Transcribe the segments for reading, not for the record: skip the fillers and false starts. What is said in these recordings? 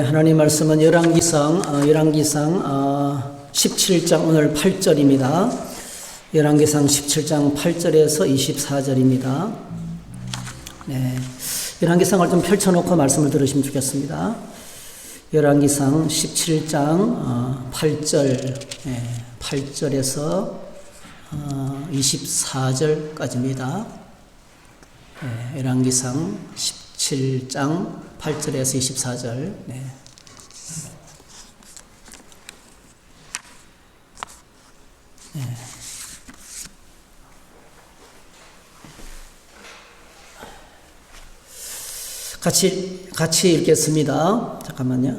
하나님 말씀은 열왕기상 17장 오늘 8절입니다. 열왕기상 17장 8절에서 24절입니다. 네, 열왕기상을 좀 펼쳐놓고 말씀을 들으시면 좋겠습니다. 열왕기상 17장 8절, 8절에서 24절까지입니다. 열왕기상 17장 8절에서 24절. 네. 네. 같이 읽겠습니다. 잠깐만요.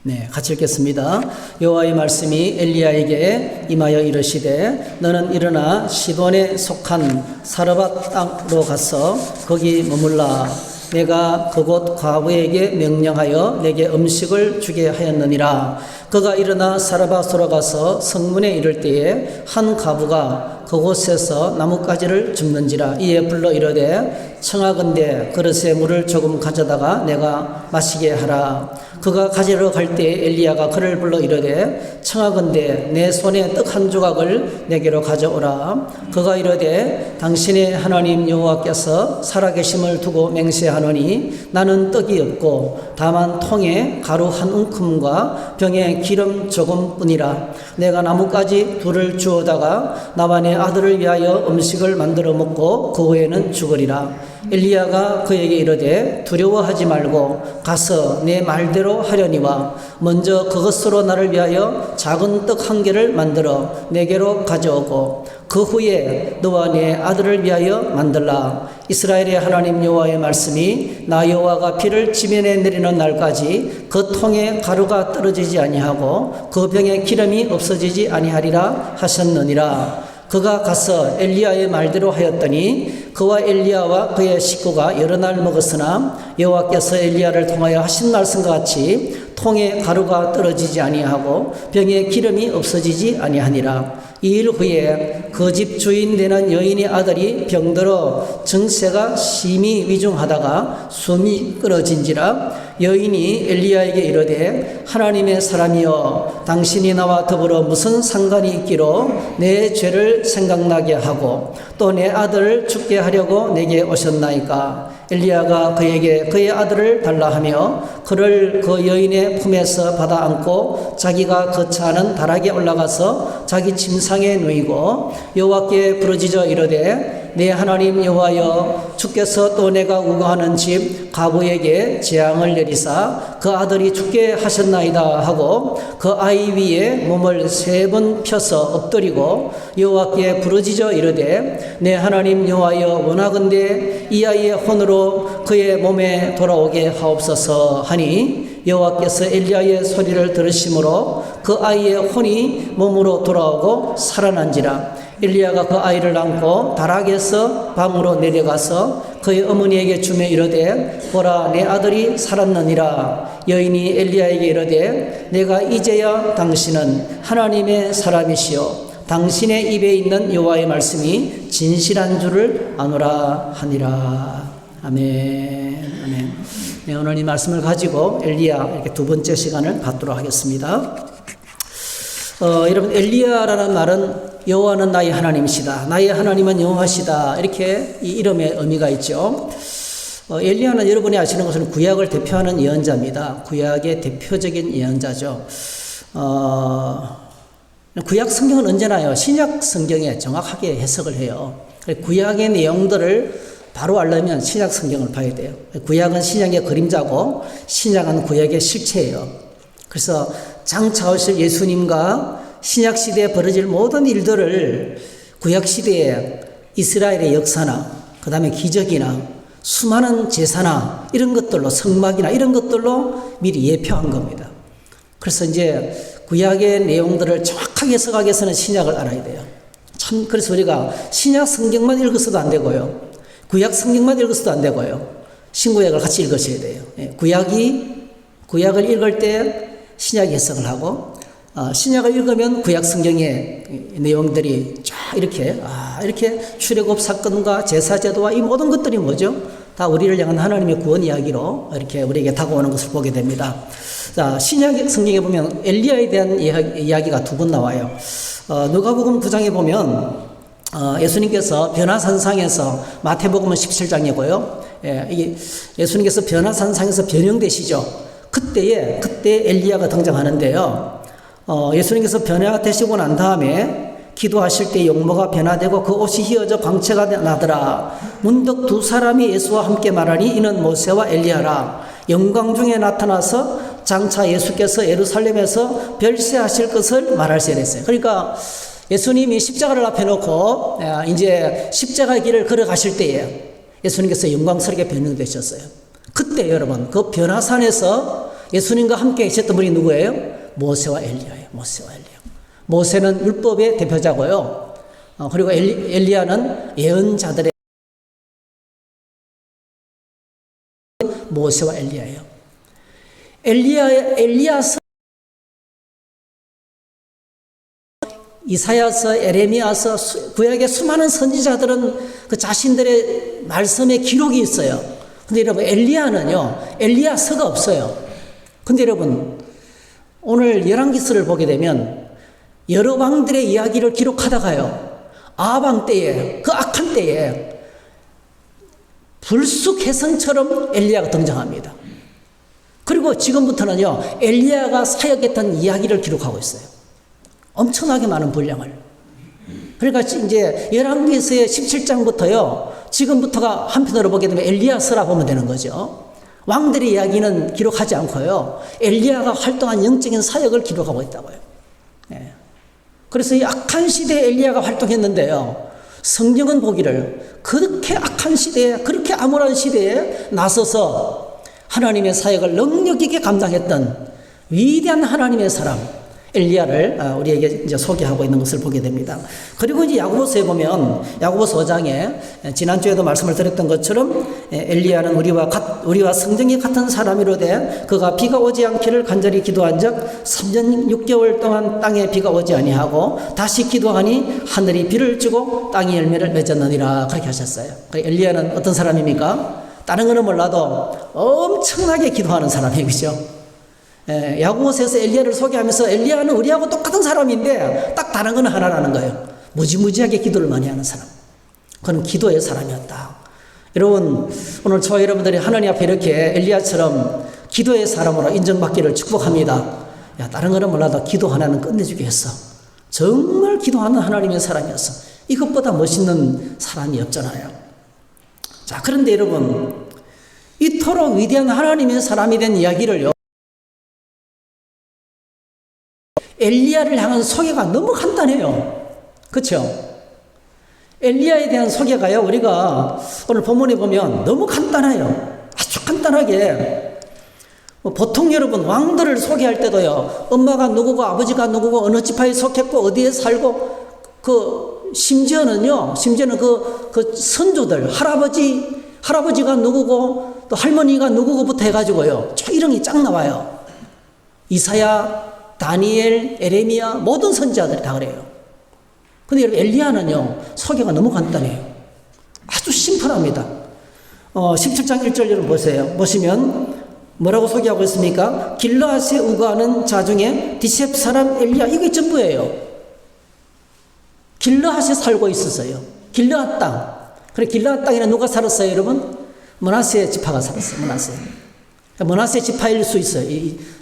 네, 같이 읽겠습니다. 여호와의 말씀이 엘리야에게 임하여 이르시되 너는 일어나 시돈에 속한 사르밧 땅으로 가서 거기 머물라. 내가 그곳 과부에게 명령하여 내게 음식을 주게 하였느니라. 그가 일어나 사르밧으로 가서 성문에 이를 때에 한 과부가 그곳에서 나뭇가지를 줍는지라. 이에 불러 이르되 청하건대 그릇에 물을 조금 가져다가 내가 마시게 하라. 그가 가지러 갈 때에 엘리야가 그를 불러 이르되 청하건대 내 손에 떡 한 조각을 내게로 가져오라. 그가 이르되 당신의 하나님 여호와께서 살아계심을 두고 맹세하노니 나는 떡이 없고 다만 통에 가루 한 움큼과 병에 기름 조금뿐이라. 내가 나뭇가지 둘을 주어다가 나와 내 아들을 위하여 음식을 만들어 먹고 그 후에는 죽으리라. 엘리야가 그에게 이르되 두려워하지 말고 가서 내 말대로 하려니와 먼저 그것으로 나를 위하여 작은 떡 한 개를 만들어 내게로 가져오고 그 후에 너와 내 아들을 위하여 만들라. 이스라엘의 하나님 여호와의 말씀이 나 여호와가 비를 지면에 내리는 날까지 그 통에 가루가 떨어지지 아니하고 그 병에 기름이 없어지지 아니하리라 하셨느니라. 그가 가서 엘리야의 말대로 하였더니 그와 엘리야와 그의 식구가 여러 날 먹었으나 여호와께서 엘리야를 통하여 하신 말씀과 같이 통에 가루가 떨어지지 아니하고 병에 기름이 없어지지 아니하니라. 이 일 후에 그 집 주인 되는 여인의 아들이 병들어 증세가 심히 위중하다가 숨이 끊어진지라. 여인이 엘리야에게 이르되 하나님의 사람이여 당신이 나와 더불어 무슨 상관이 있기로 내 죄를 생각나게 하고 또 내 아들을 죽게 하려고 내게 오셨나이까. 엘리야가 그에게 그의 아들을 달라 하며 그를 그 여인의 품에서 받아 안고 자기가 거처하는 다락에 올라가서 자기 침상에 누이고 여호와께 부르짖어 이르되 내 하나님 여호와여 주께서 또 내가 우거하는 집 과부에게 재앙을 내리사 그 아들이 죽게 하셨나이다 하고 그 아이 위에 몸을 3번 펴서 엎드리고 여호와께 부르짖어 이르되 내 하나님 여호와여 원하건대 이 아이의 혼으로 그의 몸에 돌아오게 하옵소서 하니 여호와께서 엘리야의 소리를 들으심으로 그 아이의 혼이 몸으로 돌아오고 살아난지라. 엘리야가 그 아이를 안고 다락에서 방으로 내려가서 그의 어머니에게 주며 이르되 보라 내 아들이 살았느니라. 여인이 엘리야에게 이르되 내가 이제야 당신은 하나님의 사람이시오 당신의 입에 있는 여호와의 말씀이 진실한 줄을 아노라 하니라. 아멘. 아멘. 네, 오늘 이 말씀을 가지고 엘리야 이렇게 두 번째 시간을 갖도록 하겠습니다. 여러분 엘리야라는 말은 여호와는 나의 하나님이시다. 나의 하나님은 여호와시다. 이렇게 이 이름의 의미가 있죠. 엘리야는 여러분이 아시는 것은 구약을 대표하는 예언자입니다. 구약의 대표적인 예언자죠. 구약 성경은 언제나요 신약 성경에 정확하게 해석을 해요. 구약의 내용들을 바로 알려면 신약 성경을 봐야 돼요. 구약은 신약의 그림자고 신약은 구약의 실체예요. 그래서 장차 오실 예수님과 신약 시대에 벌어질 모든 일들을 구약 시대에 이스라엘의 역사나 그 다음에 기적이나 수많은 제사나 이런 것들로 성막이나 이런 것들로 미리 예표한 겁니다. 그래서 이제 구약의 내용들을 정확하게 해석하기 위해서는 신약을 알아야 돼요. 참 그래서 우리가 신약 성경만 읽어서도 안 되고요. 구약 성경만 읽어서도 안 되고요. 신구약을 같이 읽으셔야 돼요. 구약을 읽을 때 신약 해석을 하고 신약을 읽으면 구약 성경의 내용들이 쫙 이렇게 출애굽 사건과 제사 제도와 이 모든 것들이 뭐죠? 다 우리를 향한 하나님의 구원 이야기로 이렇게 우리에게 다가오는 것을 보게 됩니다. 자, 신약 성경에 보면 엘리야에 대한 이야기가 두 번 나와요. 누가복음 9장에 보면 예수님께서 변화산상에서, 마태복음은 17장이고요. 이게 예수님께서 변화산상에서 변형되시죠. 그때 엘리야가 등장하는데요. 예수님께서 변화되시고 난 다음에 기도하실 때 용모가 변화되고 그 옷이 휘어져 광채가 나더라. 문득 두 사람이 예수와 함께 말하니 이는 모세와 엘리야라. 영광 중에 나타나서 장차 예수께서 예루살렘에서 별세하실 것을 말할세 했어요. 그러니까 예수님이 십자가를 앞에 놓고 이제 십자가의 길을 걸어가실 때에 예수님께서 영광스럽게 변형되셨어요. 그때 여러분 그 변화산에서 예수님과 함께 계셨던 분이 누구예요? 모세와 엘리야예요. 모세와 엘리야. 모세는 율법의 대표자고요. 그리고 엘리야는 예언자들의 모세와 엘리야예요. 엘리야서, 이사야서, 에레미야서, 구약의 수많은 선지자들은 그 자신들의 말씀에 기록이 있어요. 근데 여러분 엘리야는요, 엘리야서가 없어요. 근데 여러분 오늘 열왕기서를 보게 되면 여러 왕들의 이야기를 기록하다가요, 아방 때에, 그 악한 때에 불쑥해성처럼 엘리야가 등장합니다. 그리고 지금부터는요, 엘리야가 사역했던 이야기를 기록하고 있어요. 엄청나게 많은 분량을. 그러니까 이제 열왕기서의 17장부터요, 지금부터가 한편으로 보게 되면 엘리야서라 보면 되는 거죠. 왕들의 이야기는 기록하지 않고요, 엘리야가 활동한 영적인 사역을 기록하고 있다고요. 네. 그래서 이 악한 시대에 엘리야가 활동했는데요, 성경은 보기를 그렇게 악한 시대에, 그렇게 암울한 시대에 나서서 하나님의 사역을 능력 있게 감당했던 위대한 하나님의 사람 엘리야를 우리에게 이제 소개하고 있는 것을 보게 됩니다. 그리고 이제 야고보서에 보면, 야고보서 5장에 지난주에도 말씀을 드렸던 것처럼 엘리야는 우리와 성정이 같은 사람이로되 그가 비가 오지 않기를 간절히 기도한 적 3년 6개월 동안 땅에 비가 오지 아니하고 다시 기도하니 하늘이 비를 주고 땅이 열매를 맺었느니라, 그렇게 하셨어요. 엘리야는 어떤 사람입니까? 다른 거는 몰라도 엄청나게 기도하는 사람이에요. 그죠? 야고보서에서 엘리야를 소개하면서 엘리야는 우리하고 똑같은 사람인데 딱 다른 건 하나라는 거예요. 무지무지하게 기도를 많이 하는 사람. 그는 기도의 사람이었다. 여러분, 오늘 저와 여러분들이 하나님 앞에 이렇게 엘리야처럼 기도의 사람으로 인정받기를 축복합니다. 야, 다른 거는 몰라도 기도 하나는 끝내주게 했어. 정말 기도하는 하나님의 사람이었어. 이것보다 멋있는 사람이 없잖아요. 자, 그런데 여러분, 이토록 위대한 하나님의 사람이 된 이야기를요, 엘리야를 향한 소개가 너무 간단해요. 그렇죠? 엘리야에 대한 소개가요, 우리가 오늘 본문에 보면 너무 간단해요. 아주 간단하게. 보통 여러분 왕들을 소개할 때도요, 엄마가 누구고 아버지가 누구고 어느 지파에 속했고 어디에 살고, 심지어는 그 선조들, 할아버지가 누구고 또 할머니가 누구고부터 해가지고요, 이름이 쫙 나와요. 이사야, 다니엘, 에레미야, 모든 선지자들이 다 그래요. 근데 여러분 엘리야는요, 소개가 너무 간단해요. 아주 심플합니다. 17장 1절 여러분 보시면 뭐라고 소개하고 있습니까? 길르앗에 우거하는 자 중에 디셉 사람 엘리야, 이게 전부예요. 길르앗에 살고 있었어요. 길르앗 땅. 그래, 길르앗 땅에는 누가 살았어요, 여러분? 므낫세 지파가 살았어요. 므낫세 지파일 수 있어요.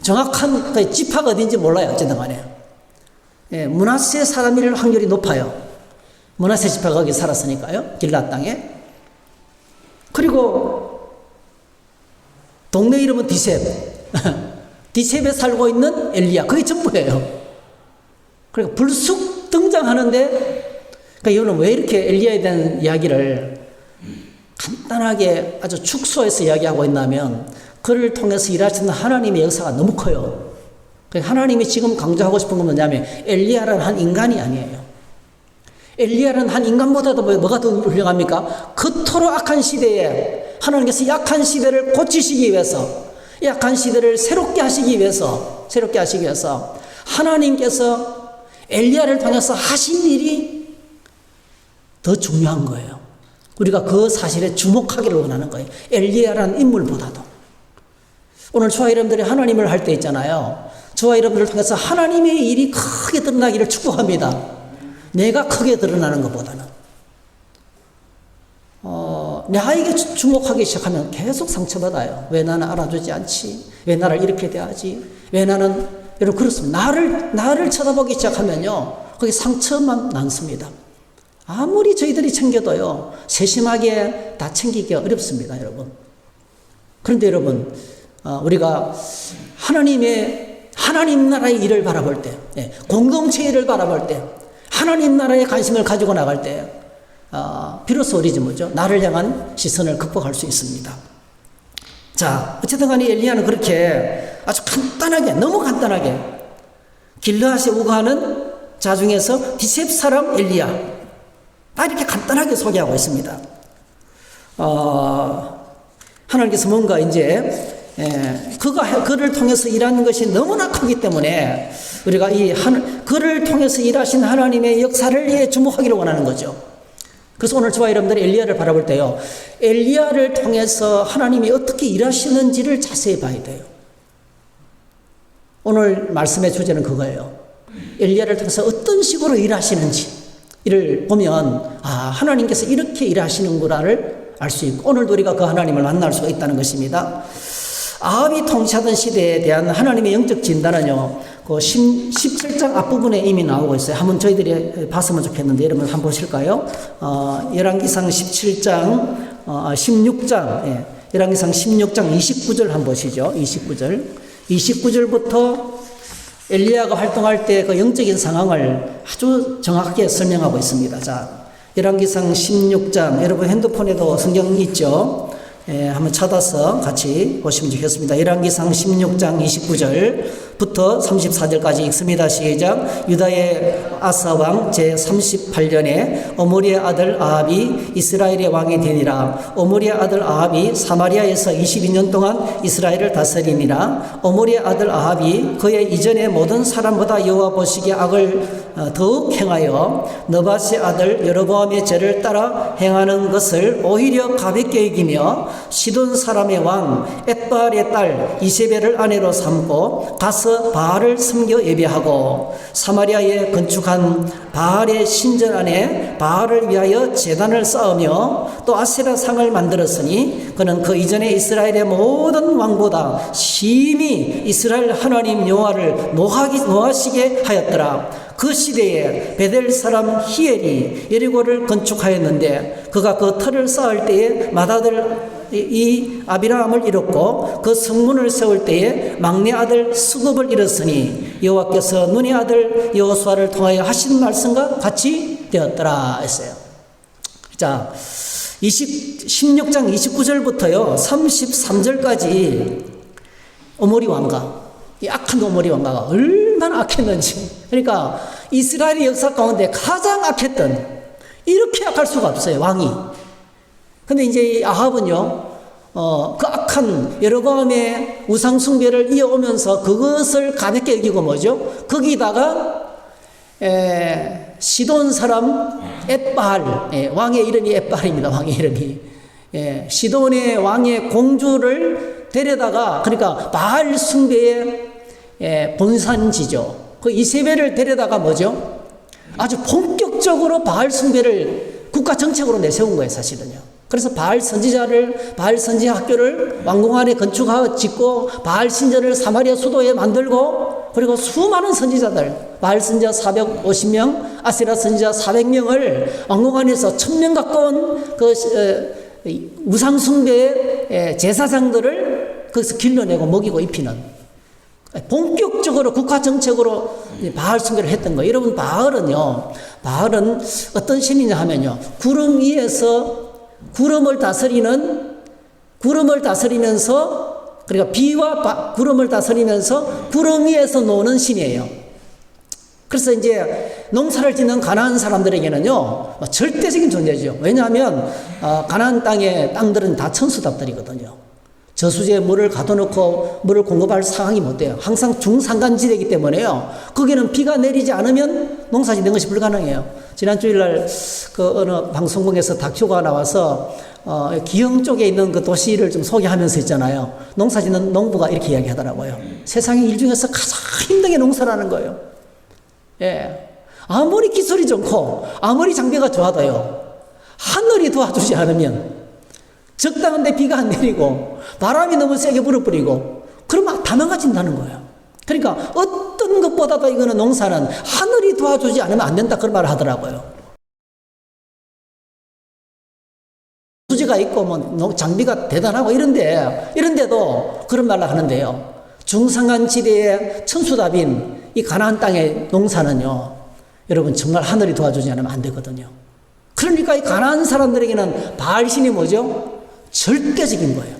정확한 지파가 어딘지 몰라요. 어쨌든 간에. 므낫세 사람일 확률이 높아요. 므낫세 지파가 거기 살았으니까요. 길르앗 땅에. 그리고 동네 이름은 디셉. 디셉에 살고 있는 엘리야. 그게 전부예요. 그러니까 불쑥 등장하는데, 그러니까 이거는 왜 이렇게 엘리야에 대한 이야기를 간단하게 아주 축소해서 이야기하고 있냐면, 그를 통해서 일하시는 하나님의 역사가 너무 커요. 하나님이 지금 강조하고 싶은 건 뭐냐면, 엘리야라는 한 인간이 아니에요. 엘리야는 한 인간보다도 뭐가 더 훌륭합니까? 그토록 악한 시대에 하나님께서 약한 시대를 고치시기 위해서, 약한 시대를 새롭게 하시기 위해서 하나님께서 엘리야를 통해서 하신 일이 더 중요한 거예요. 우리가 그 사실에 주목하기를 원하는 거예요. 엘리야라는 인물보다도. 오늘 저와 여러분들이 하나님을 할 때 있잖아요. 저와 여러분들을 통해서 하나님의 일이 크게 드러나기를 축복합니다. 내가 크게 드러나는 것보다는. 나에게 주목하기 시작하면 계속 상처받아요. 왜 나는 알아주지 않지? 왜 나를 이렇게 대하지? 왜 나는, 여러분, 그렇습니다. 나를 쳐다보기 시작하면요. 거기 상처만 남습니다. 아무리 저희들이 챙겨도요, 세심하게 다 챙기기가 어렵습니다, 여러분. 그런데 여러분, 우리가 하나님 나라의 일을 바라볼 때, 공동체 일을 바라볼 때, 하나님 나라의 관심을 가지고 나갈 때, 비로소 우리 뭐죠? 나를 향한 시선을 극복할 수 있습니다. 자, 어쨌든 간에 엘리야는 그렇게 아주 간단하게, 너무 간단하게, 길르앗에 우거하는 자 중에서 디셉 사람 엘리야. 다 이렇게 간단하게 소개하고 있습니다. 하나님께서 뭔가 이제, 그를 통해서 일하는 것이 너무나 크기 때문에 우리가 그를 통해서 일하신 하나님의 역사를 주목하기를 원하는 거죠. 그래서 오늘 저와 여러분들이 엘리야를 바라볼 때요, 엘리야를 통해서 하나님이 어떻게 일하시는지를 자세히 봐야 돼요. 오늘 말씀의 주제는 그거예요. 엘리야를 통해서 어떤 식으로 일하시는지 이를 보면 하나님께서 이렇게 일하시는구나를 알 수 있고, 오늘도 우리가 그 하나님을 만날 수가 있다는 것입니다. 아합이 통치하던 시대에 대한 하나님의 영적 진단은요, 그 17장 앞부분에 이미 나오고 있어요. 한번 저희들이 봤으면 좋겠는데 여러분 한번 보실까요? 열왕기상 17장 16장 열왕기상 16장 29절 한번 보시죠. 29절부터 엘리야가 활동할 때 그 영적인 상황을 아주 정확하게 설명하고 있습니다. 자, 열왕기상 16장, 여러분 핸드폰에도 성경 있죠? 한번 찾아서 같이 보시면 좋겠습니다. 열왕기상 16장 29절부터 34절까지 읽습니다. 시작. 유다의 아사 왕 제38년에 오므리의 아들 아합이 이스라엘의 왕이 되니라. 오므리의 아들 아합이 사마리아에서 22년 동안 이스라엘을 다스리니라. 오므리의 아들 아합이 그의 이전의 모든 사람보다 여호와 보시기에 악을 더욱 행하여 느밧의 아들 여로보암의 죄를 따라 행하는 것을 오히려 가볍게 여기며 시돈 사람의 왕 엣바알의 딸 이세벨을 아내로 삼고 가서 바알을 섬겨 예배하고 사마리아에 건축한 바알의 신전 안에 바알을 위하여 제단을 쌓으며 또 아세라 상을 만들었으니 그는 그 이전에 이스라엘의 모든 왕보다 심히 이스라엘 하나님 여호와를 노하시게 하였더라. 그 시대에 베델 사람 히엘이 여리고를 건축하였는데 그가 그 터를 쌓을 때에 맏아들 이 아비라함을 잃었고 그 성문을 세울 때에 막내 아들 수급을 잃었으니 여호와께서 눈의 아들 여호수아를 통하여 하신 말씀과 같이 되었더라 했어요. 자, 16장 29절부터요 33절까지 오므리 왕가, 이 악한 오므리 왕가가 얼마나 악했는지, 그러니까 이스라엘의 역사 가운데 가장 악했던, 이렇게 악할 수가 없어요, 왕이. 근데 이제 아합은요, 그 악한 여로보암의 우상숭배를 이어오면서 그것을 가볍게 여기고 뭐죠? 거기다가 시돈 사람 엣바알, 왕의 이름이 엣바알입니다. 왕의 이름이. 시돈의 왕의 공주를 데려다가, 그러니까 바알 숭배의 본산지죠. 그 이세벨을 데려다가 뭐죠? 아주 본격적으로 바알 숭배를 국가 정책으로 내세운 거예요, 사실은요. 그래서 바알 선지 학교를 왕궁 안에 건축하고 짓고 바알 신전을 사마리아 수도에 만들고, 그리고 수많은 선지자들, 바알 선지자 450명, 아세라 선지자 400명을 왕궁 안에서 1000명 가까운 그 우상숭배의 제사장들을 거기서 길러내고 먹이고 입히는, 본격적으로 국가 정책으로 바알 숭배를 했던 거예요. 여러분, 바알은 어떤 신이냐 하면요, 구름 위에서 구름을 다스리면서, 그러니까 비와 구름을 다스리면서 구름 위에서 노는 신이에요. 그래서 이제 농사를 짓는 가나안 사람들에게는요, 절대적인 존재죠. 왜냐하면 가나안 땅의 땅들은 다 천수답들이거든요. 저수지에 물을 가둬놓고 물을 공급할 상황이 못 돼요. 항상 중산간지대이기 때문에요. 거기는 비가 내리지 않으면 농사 짓는 것이 불가능해요. 지난 주일날 그 어느 방송국에서 다큐가 나와서 기흥 쪽에 있는 그 도시를 좀 소개하면서 있잖아요. 농사 짓는 농부가 이렇게 이야기하더라고요. 세상의 일 중에서 가장 힘든 게 농사라는 거예요. 예. 아무리 기술이 좋고 아무리 장비가 좋아도요, 하늘이 도와주지 않으면, 적당한 데 비가 안 내리고 바람이 너무 세게 불어버리고 그러면 다 망가진다는 거예요. 그러니까 어떤 것보다도 이거는 농사는 하늘이 도와주지 않으면 안 된다, 그런 말을 하더라고요. 수지가 있고 뭐 장비가 대단하고 이런데도 그런 말을 하는데요. 중산간 지대의 천수답인 이 가나안 땅의 농사는요, 여러분 정말 하늘이 도와주지 않으면 안 되거든요. 그러니까 이 가나안 사람들에게는 바알신이 뭐죠? 절대적인 거예요.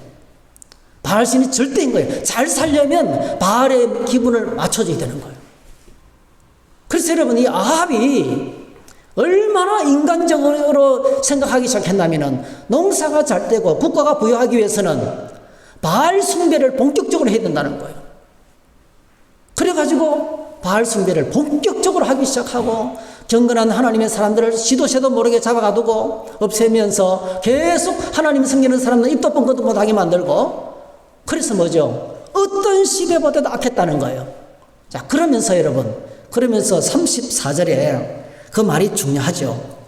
바알신이 절대인 거예요. 잘 살려면 바알의 기분을 맞춰줘야 되는 거예요. 그래서 여러분, 이 아합이 얼마나 인간적으로 생각하기 시작했냐면은, 농사가 잘 되고 국가가 부유하기 위해서는 바알 숭배를 본격적으로 해야 된다는 거예요. 그래가지고 바알 숭배를 본격적으로 하기 시작하고, 경건한 하나님의 사람들을 시도새도 모르게 잡아가두고 없애면서 계속 하나님 섬기는 사람들 입도 뻥긋도 못하게 만들고, 그래서 뭐죠? 어떤 시대보다도 악했다는 거예요. 자, 그러면서 여러분, 그러면서 34절에 그 말이 중요하죠.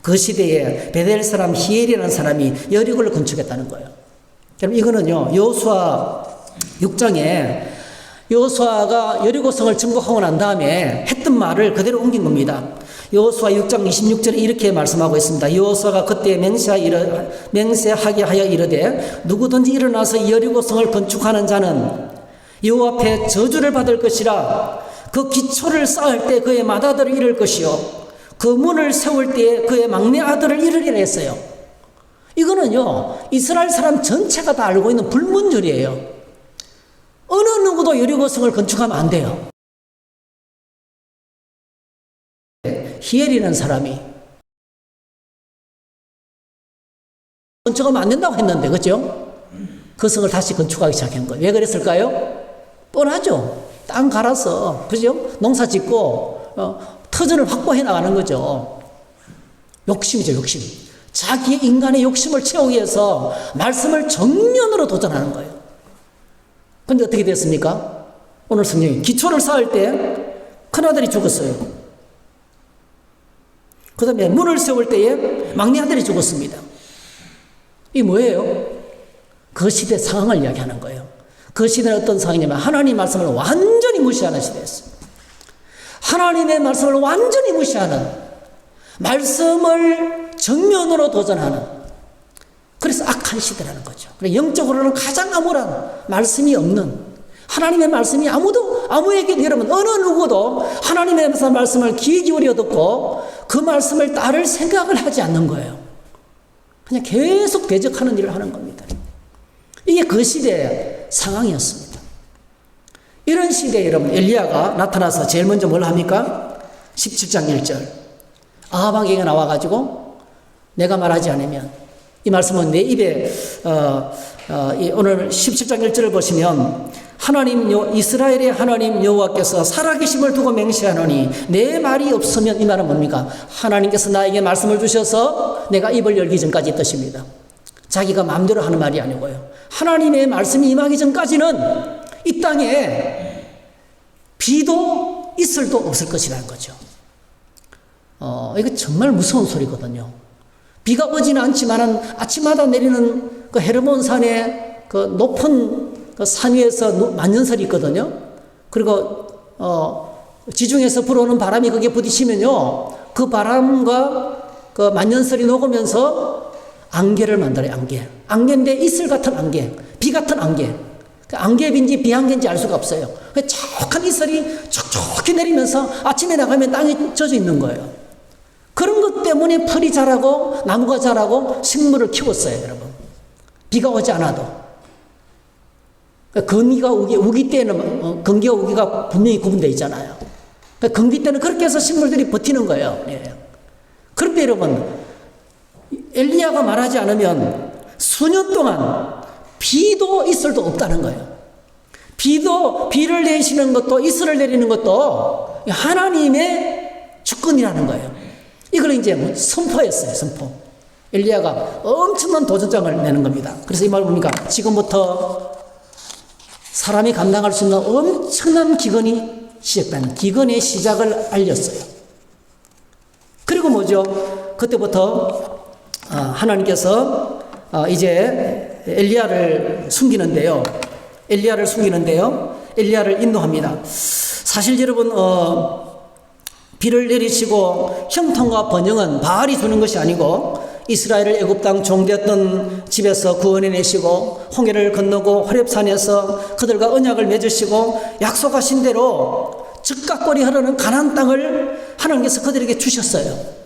그 시대에 베델 사람 히엘이라는 사람이 여리고를 건축했다는 거예요. 그럼 이거는요, 여호수아 6장에 여호수아가 여리고성을 정복하고 난 다음에 했던 말을 그대로 옮긴 겁니다. 여호수아 6장 26절에 이렇게 말씀하고 있습니다. 여호수아가 그때 맹세하게 하여 이르되, 누구든지 일어나서 여리고성을 건축하는 자는 여호와 앞에 저주를 받을 것이라. 그 기초를 쌓을 때 그의 맏아들을 잃을 것이요, 그 문을 세울 때 그의 막내 아들을 잃으리라 했어요. 이거는요, 이스라엘 사람 전체가 다 알고 있는 불문율이에요. 어느 누구도 여리고성을 건축하면 안 돼요. 히엘이라는 사람이 건축하면 안 된다고 했는데, 그죠? 그 성을 다시 건축하기 시작한 거예요. 왜 그랬을까요? 뻔하죠. 땅 갈아서, 그죠? 농사 짓고 터전을 확보해 나가는 거죠. 욕심이죠, 욕심. 자기의 인간의 욕심을 채우기 위해서 말씀을 정면으로 도전하는 거예요. 근데 어떻게 됐습니까? 오늘 성경이 기초를 쌓을 때 큰아들이 죽었어요. 그 다음에 문을 세울 때에 막내 아들이 죽었습니다. 이게 뭐예요? 그 시대 상황을 이야기하는 거예요. 그 시대는 어떤 상황이냐면, 하나님의 말씀을 완전히 무시하는 시대였어요. 하나님의 말씀을 완전히 무시하는, 말씀을 정면으로 도전하는, 그래서 악한 시대라는 거죠. 영적으로는 가장 암울한, 말씀이 없는, 하나님의 말씀이 아무에게도, 여러분 어느 누구도 하나님의 말씀을 귀 기울여 듣고 그 말씀을 따를 생각을 하지 않는 거예요. 그냥 계속 대적하는 일을 하는 겁니다. 이게 그 시대의 상황이었습니다. 이런 시대에 여러분, 엘리야가 나타나서 제일 먼저 뭘 합니까? 17장 1절 아합에게 나와가지고, 내가 말하지 않으면, 이 말씀은 내 입에 오늘 17장 1절을 보시면, 이스라엘의 하나님 여호와께서 살아계심을 두고 맹세하노니 내 말이 없으면, 이 말은 뭡니까? 하나님께서 나에게 말씀을 주셔서 내가 입을 열기 전까지 뜻입니다. 자기가 마음대로 하는 말이 아니고요, 하나님의 말씀이 임하기 전까지는 이 땅에 비도 이슬도 없을 것이라는 거죠. 이거 정말 무서운 소리거든요. 비가 오지는 않지만은 아침마다 내리는 그 헤르몬 산의 그 높은 그 산 위에서 만년설이 있거든요. 그리고 지중해에서 불어오는 바람이 거기에 부딪히면요, 그 바람과 그 만년설이 녹으면서 안개를 만들어요. 안개인데 이슬 같은 안개, 비 같은 안개. 안개빈지 비안개인지 알 수가 없어요. 촉촉한 이슬이 촉촉히 내리면서 아침에 나가면 땅이 젖어 있는 거예요. 그런 것 때문에 풀이 자라고 나무가 자라고 식물을 키웠어요, 여러분. 비가 오지 않아도. 건기가 우기 때는 건기와 우기가 분명히 구분되어 있잖아요. 건기 때는 그렇게 해서 식물들이 버티는 거예요. 예. 그런데 여러분, 엘리야가 말하지 않으면 수년 동안 비도 이슬도 없다는 거예요. 비를 내리시는 것도 이슬을 내리는 것도 하나님의 주권이라는 거예요. 이걸 이제 선포했어요. 선포. 엘리야가 엄청난 도전장을 내는 겁니다. 그래서 이 말 보니까 지금부터 사람이 감당할 수 있는 엄청난 기근이 시작되는, 기근의 시작을 알렸어요. 그리고 뭐죠? 그때부터 하나님께서 이제 엘리야를 숨기는데요. 엘리야를 인도합니다. 사실 여러분, 비를 내리시고 형통과 번영은 바알이 주는 것이 아니고 이스라엘을 애굽 땅 종되었던 집에서 구원해내시고 홍해를 건너고 호렙산에서 그들과 언약을 맺으시고 약속하신 대로 즉각거리 흐르는 가나안 땅을 하나님께서 그들에게 주셨어요.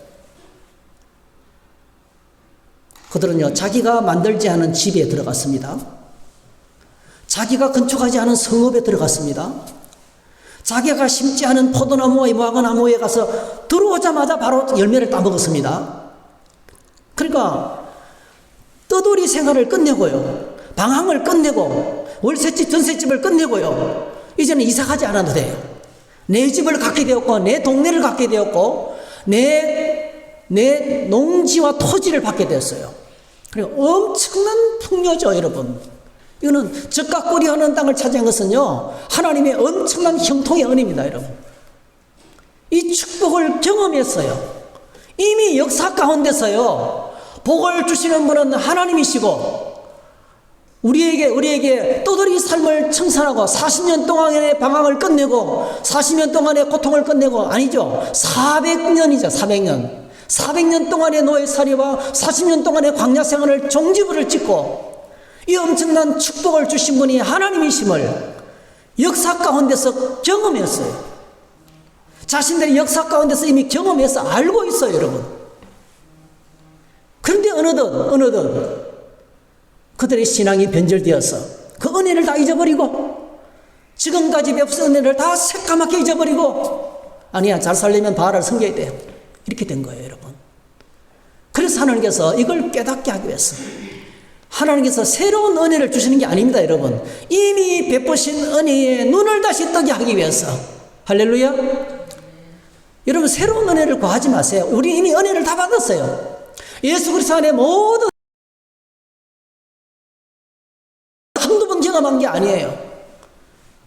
그들은요, 자기가 만들지 않은 집에 들어갔습니다. 자기가 건축하지 않은 성읍에 들어갔습니다. 자기가 심지 않은 포도나무와 무화과나무에 가서 들어오자마자 바로 열매를 따먹었습니다. 그러니까 떠돌이 생활을 끝내고요, 방황을 끝내고 월세집 전세집을 끝내고요, 이제는 이사가지 않아도 돼요. 내 집을 갖게 되었고 내 동네를 갖게 되었고 내 농지와 토지를 받게 되었어요. 그리고 엄청난 풍요죠, 여러분. 이거는 적각거리 하는 땅을 차지한 것은요, 하나님의 엄청난 형통의 은혜입니다, 여러분. 이 축복을 경험했어요. 이미 역사 가운데서요, 복을 주시는 분은 하나님이시고, 우리에게 떠돌이 삶을 청산하고 40년 동안의 방황을 끝내고 40년 동안의 고통을 끝내고, 아니죠, 400년이죠. 400년 동안의 노예살이와 40년 동안의 광야 생활을 종지부를 찍고 이 엄청난 축복을 주신 분이 하나님이심을 역사 가운데서 경험했어요. 자신들의 역사 가운데서 이미 경험해서 알고 있어요, 여러분. 그런데 어느덧 그들의 신앙이 변절되어서 그 은혜를 다 잊어버리고, 지금까지 베푼 은혜를 다 새까맣게 잊어버리고, 아니야, 잘 살려면 바알을 섬겨야 돼요, 이렇게 된 거예요, 여러분. 그래서 하나님께서 이걸 깨닫게 하기 위해서 하나님께서 새로운 은혜를 주시는 게 아닙니다, 여러분. 이미 베푸신 은혜에 눈을 다시 뜨게 하기 위해서. 할렐루야. 여러분, 새로운 은혜를 구하지 마세요. 우리 이미 은혜를 다 받았어요. 예수 그리스도 안에 모든 한두 번 경험한 게 아니에요.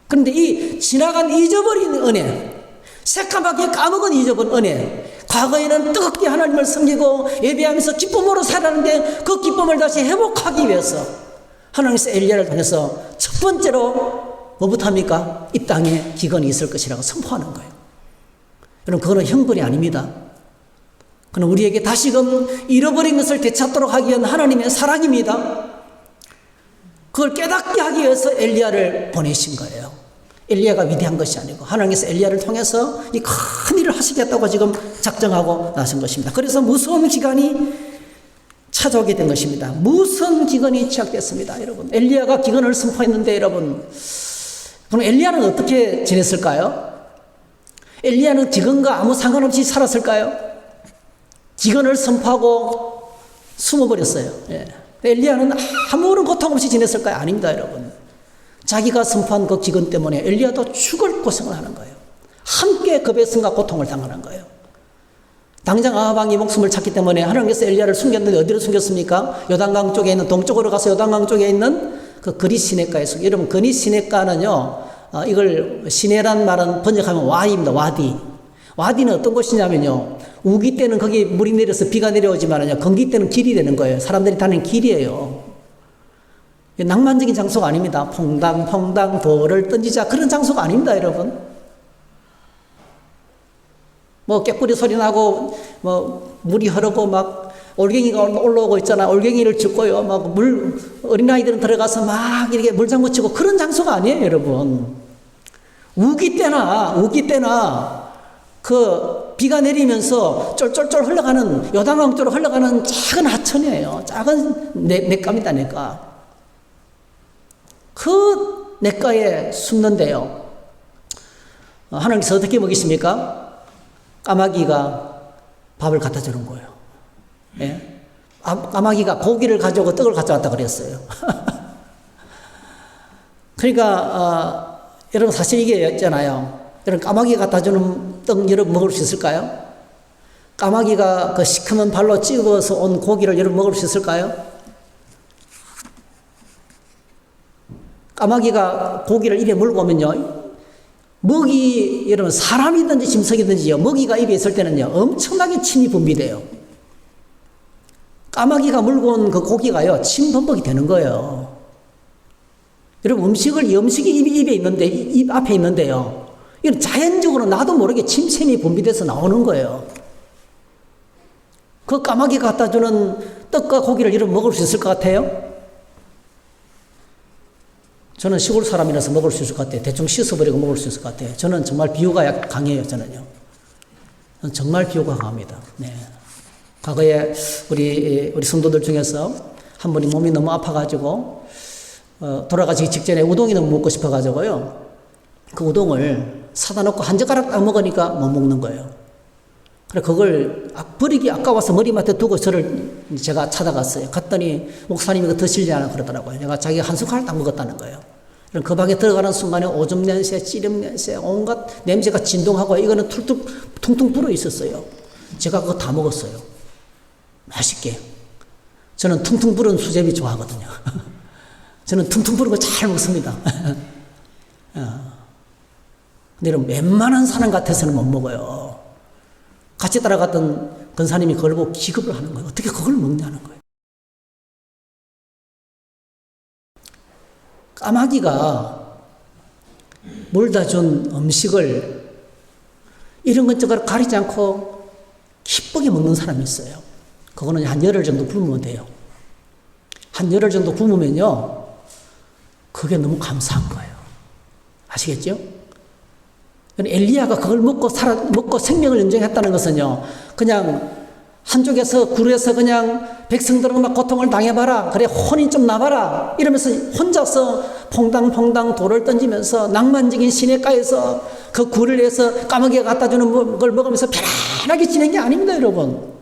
그런데 이 지나간 잊어버린 은혜, 새까맣게 까먹은 잊어버린 은혜, 과거에는 뜨겁게 하나님을 섬기고 예배하면서 기쁨으로 살았는데 그 기쁨을 다시 회복하기 위해서 하나님께서 엘리야를 통해서 첫 번째로 뭐부터 합니까? 이 땅에 기근이 있을 것이라고 선포하는 거예요. 여러분, 그거는 형벌이 아닙니다. 그건 우리에게 다시금 잃어버린 것을 되찾도록 하기 위한 하나님의 사랑입니다. 그걸 깨닫게 하기 위해서 엘리야를 보내신 거예요. 엘리야가 위대한 것이 아니고 하나님께서 엘리야를 통해서 이 큰 일을 하시겠다고 지금 작정하고 나선 것입니다. 그래서 무서운 기간이 찾아오게 된 것입니다. 무서운 기근이 시작됐습니다, 여러분. 엘리야가 기근을 선포했는데, 여러분, 그럼 엘리야는 어떻게 지냈을까요? 엘리야는 기근과 아무 상관없이 살았을까요? 기근을 선포하고 숨어버렸어요. 예. 엘리야는 아무런 고통 없이 지냈을까요? 아닙니다, 여러분. 자기가 선포한 그 기근 때문에 엘리야도 죽을 고생을 하는 거예요. 함께 그 배승과 고통을 당하는 거예요. 당장 아합 왕이 목숨을 찾기 때문에 하나님께서 엘리야를 숨겼는데 어디로 숨겼습니까? 요단강 쪽에 있는, 동쪽으로 가서 요단강 쪽에 있는 그 그리 시내가에 숨겨. 여러분, 그리 시내가는요, 이걸 시내란 말은 번역하면 와디입니다. 와디는 어떤 곳이냐면요, 우기 때는 거기 물이 내려서 비가 내려오지만요, 건기 때는 길이 되는 거예요. 사람들이 다니는 길이에요. 낭만적인 장소가 아닙니다. 퐁당 돌을 던지자, 그런 장소가 아닙니다, 여러분. 뭐 깨꼬리 소리 나고 뭐 물이 흐르고 막 올갱이가 올라오고 있잖아. 올갱이를 줍고요, 막 어린아이들은 들어가서 막 이렇게 물장구 치고, 그런 장소가 아니에요, 여러분. 우기 때나 그 비가 내리면서 쫄쫄쫄 흘러가는, 요단강 쪽으로 흘러가는 작은 하천이에요. 작은 냇가입니다, 냇가. 그 냇가에 숨는데요, 하나님께서 어떻게 먹이십니까? 까마귀가 밥을 갖다 주는 거예요. 예? 까마귀가 고기를 가져오고 떡을 가져왔다 그랬어요. 그러니까 여러분 사실 이게 있잖아요. 여러분 까마귀 갖다 주는 떡 여러분 먹을 수 있을까요? 까마귀가 그 시커먼 발로 찍어서 온 고기를 여러분 먹을 수 있을까요? 까마귀가 고기를 입에 물고 오면요, 먹이, 여러분 사람이든지 짐승이든지요, 먹이가 입에 있을 때는요 엄청나게 침이 분비돼요. 까마귀가 물고 온 그 고기가요 침 범벅이 되는 거예요. 여러분 이 음식이 입에 있는데, 입 앞에 있는데요, 이건 자연적으로 나도 모르게 침샘이 분비돼서 나오는 거예요. 그 까마귀가 갖다 주는 떡과 고기를 여러분 먹을 수 있을 것 같아요? 저는 시골 사람이라서 먹을 수 있을 것 같아요. 대충 씻어버리고 먹을 수 있을 것 같아요. 저는 정말 비유가 강해요, 저는요. 저는 정말 비유가 강합니다. 네. 과거에 우리 성도들 중에서 한 분이 몸이 너무 아파가지고, 돌아가시기 직전에 우동이 너무 먹고 싶어가지고요, 그 우동을 사다 놓고 한 젓가락 딱 먹으니까 못 먹는 거예요. 그래, 그걸 버리기 아까워서 머리맡에 두고 제가 찾아갔어요. 갔더니 목사님이 그거 드시려나 그러더라고요. 내가 자기가 한 숟가락 딱 먹었다는 거예요. 그럼 그 방에 들어가는 순간에 오줌 냄새, 찌름 냄새, 온갖 냄새가 진동하고 이거는 퉁퉁 불어 있었어요. 제가 그거 다 먹었어요. 맛있게. 저는 퉁퉁 부른 수제비 좋아하거든요. 저는 퉁퉁 부른 거 잘 먹습니다. 근데 이런 웬만한 사람 같아서는 못 먹어요. 같이 따라갔던 권사님이 그걸 보고 기겁을 하는 거예요. 어떻게 그걸 먹냐는 거예요. 까마귀가 물다 준 음식을 이런 것저것 가리지 않고 기쁘게 먹는 사람이 있어요. 그거는 한 열흘 정도 굶으면 돼요. 한 열흘 정도 굶으면요, 그게 너무 감사한 거예요. 아시겠죠? 엘리야가 그걸 먹고 생명을 연장했다는 것은요, 그냥 한쪽에서 굴에서 그냥 백성들은 막 고통을 당해봐라, 그래 혼이 좀 나봐라 이러면서 혼자서 퐁당퐁당 돌을 던지면서 낭만적인 시냇가에서 그 굴을 해서 까마귀가 갖다 주는 걸 먹으면서 편안하게 지낸 게 아닙니다, 여러분.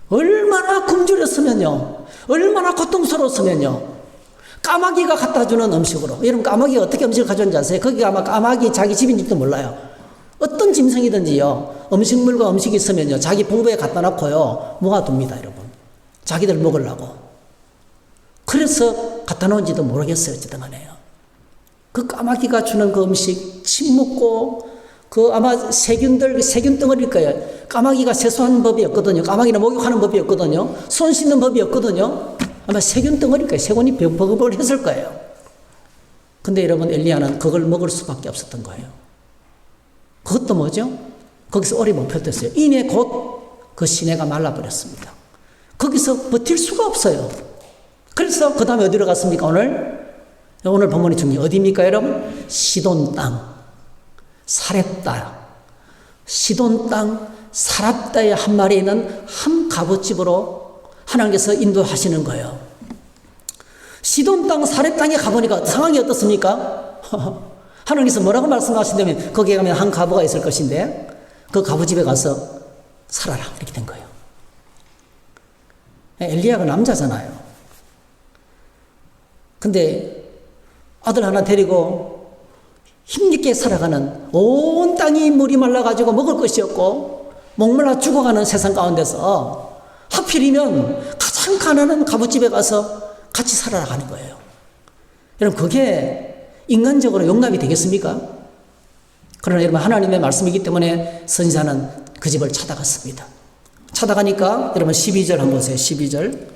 얼마나 굶주렸으면요, 얼마나 고통스러웠으면요, 까마귀가 갖다 주는 음식으로. 여러분 까마귀가 어떻게 음식을 가져오는지 아세요? 거기가 아마 까마귀 자기 집인지도 몰라요. 어떤 짐승이든지요, 음식물과 음식이 있으면요 자기 부부에 갖다 놓고요 모아둡니다, 여러분. 자기들 먹으려고. 그래서 갖다 놓은지도 모르겠어요. 어쨌든 간에요. 그 까마귀가 주는 그 음식 침 묻고, 그 아마 세균 덩어리일 거예요. 까마귀가 세수하는 법이 없거든요. 까마귀는 목욕하는 법이 없거든요. 손 씻는 법이 없거든요. 아마 세균 덩어리일 거예요. 세균이 버글버글 했을 거예요. 근데 여러분 엘리야는 그걸 먹을 수밖에 없었던 거예요. 그것도 뭐죠? 거기서 오래 못 버텼어요. 이내 곧 그 시내가 말라버렸습니다. 거기서 버틸 수가 없어요. 그래서 그 다음에 어디로 갔습니까? 오늘 본문의 중요 어디입니까, 여러분? 시돈 땅, 사렙다. 시돈 땅 사렙다의 한 마리에 있는 한 갑옷집으로 하나님께서 인도하시는 거예요. 시돈 땅 사렙 땅에 가보니까 상황이 어떻습니까? 하나님께서 뭐라고 말씀하신다면 거기에 가면 한 가부가 있을 것인데 그 가부집에 가서 살아라 이렇게 된 거예요. 엘리야가 남자잖아요. 근데 아들 하나 데리고 힘있게 살아가는, 온 땅이 물이 말라가지고 먹을 것이 없고 목말라 죽어가는 세상 가운데서 하필이면 가장 가난한 가부집에 가서 같이 살아라 하는 거예요. 여러분 그게 인간적으로 용납이 되겠습니까? 그러나 여러분 하나님의 말씀이기 때문에 선지자는 그 집을 찾아갔습니다. 찾아가니까 여러분 12절 한번 보세요. 12절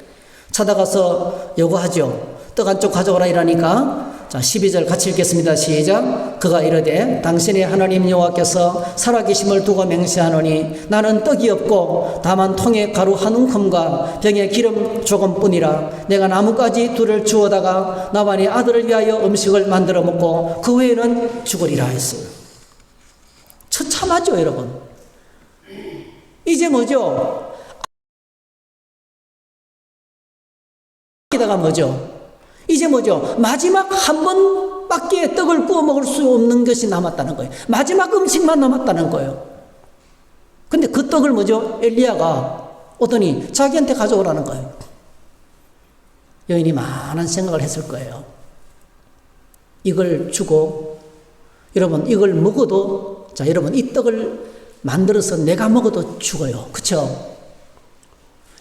찾아가서 요구하죠. 떡 한 쪽 가져오라 이러니까, 자 12절 같이 읽겠습니다. 시작. 그가 이르되 당신의 하나님 여호와께서 살아계심을 두고 맹세하노니 나는 떡이 없고 다만 통에 가루 한 움큼과 병에 기름 조금뿐이라. 내가 나뭇가지 둘을 주워다가 나만의 아들을 위하여 음식을 만들어 먹고 그 외에는 죽으리라 했어요. 처참하죠, 여러분. 이제 뭐죠? 이다가 뭐죠? 이제 뭐죠? 마지막 한 번밖에 떡을 구워 먹을 수 없는 것이 남았다는 거예요. 마지막 음식만 남았다는 거예요. 근데 그 떡을 뭐죠? 엘리야가 오더니 자기한테 가져오라는 거예요. 여인이 많은 생각을 했을 거예요. 이걸 주고, 여러분, 이걸 먹어도, 자, 여러분, 이 떡을 만들어서 내가 먹어도 죽어요. 그쵸?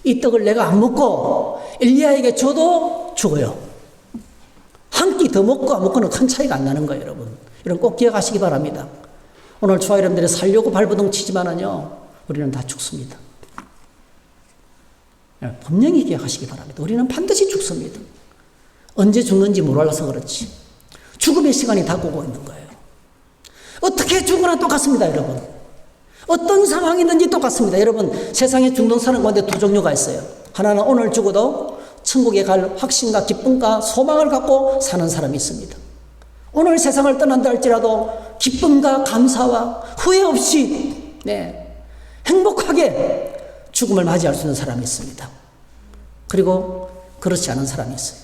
이 떡을 내가 안 먹고 엘리야에게 줘도 죽어요. 한 끼 더 먹고 안 먹고는 큰 차이가 안 나는 거예요, 여러분. 여러분 꼭 기억하시기 바랍니다. 오늘 저와 여러분들이 살려고 발버둥 치지만은요, 우리는 다 죽습니다. 분명히 기억하시기 바랍니다. 우리는 반드시 죽습니다. 언제 죽는지 몰라서 그렇지. 죽음의 시간이 다가오고 있는 거예요. 어떻게 죽으나 똑같습니다, 여러분. 어떤 상황이든지 똑같습니다. 여러분, 세상에 죽는 사람 가운데 두 종류가 있어요. 하나는 오늘 죽어도 천국에 갈 확신과 기쁨과 소망을 갖고 사는 사람이 있습니다. 오늘 세상을 떠난다 할지라도 기쁨과 감사와 후회 없이 행복하게 죽음을 맞이할 수 있는 사람이 있습니다. 그리고 그렇지 않은 사람이 있어요.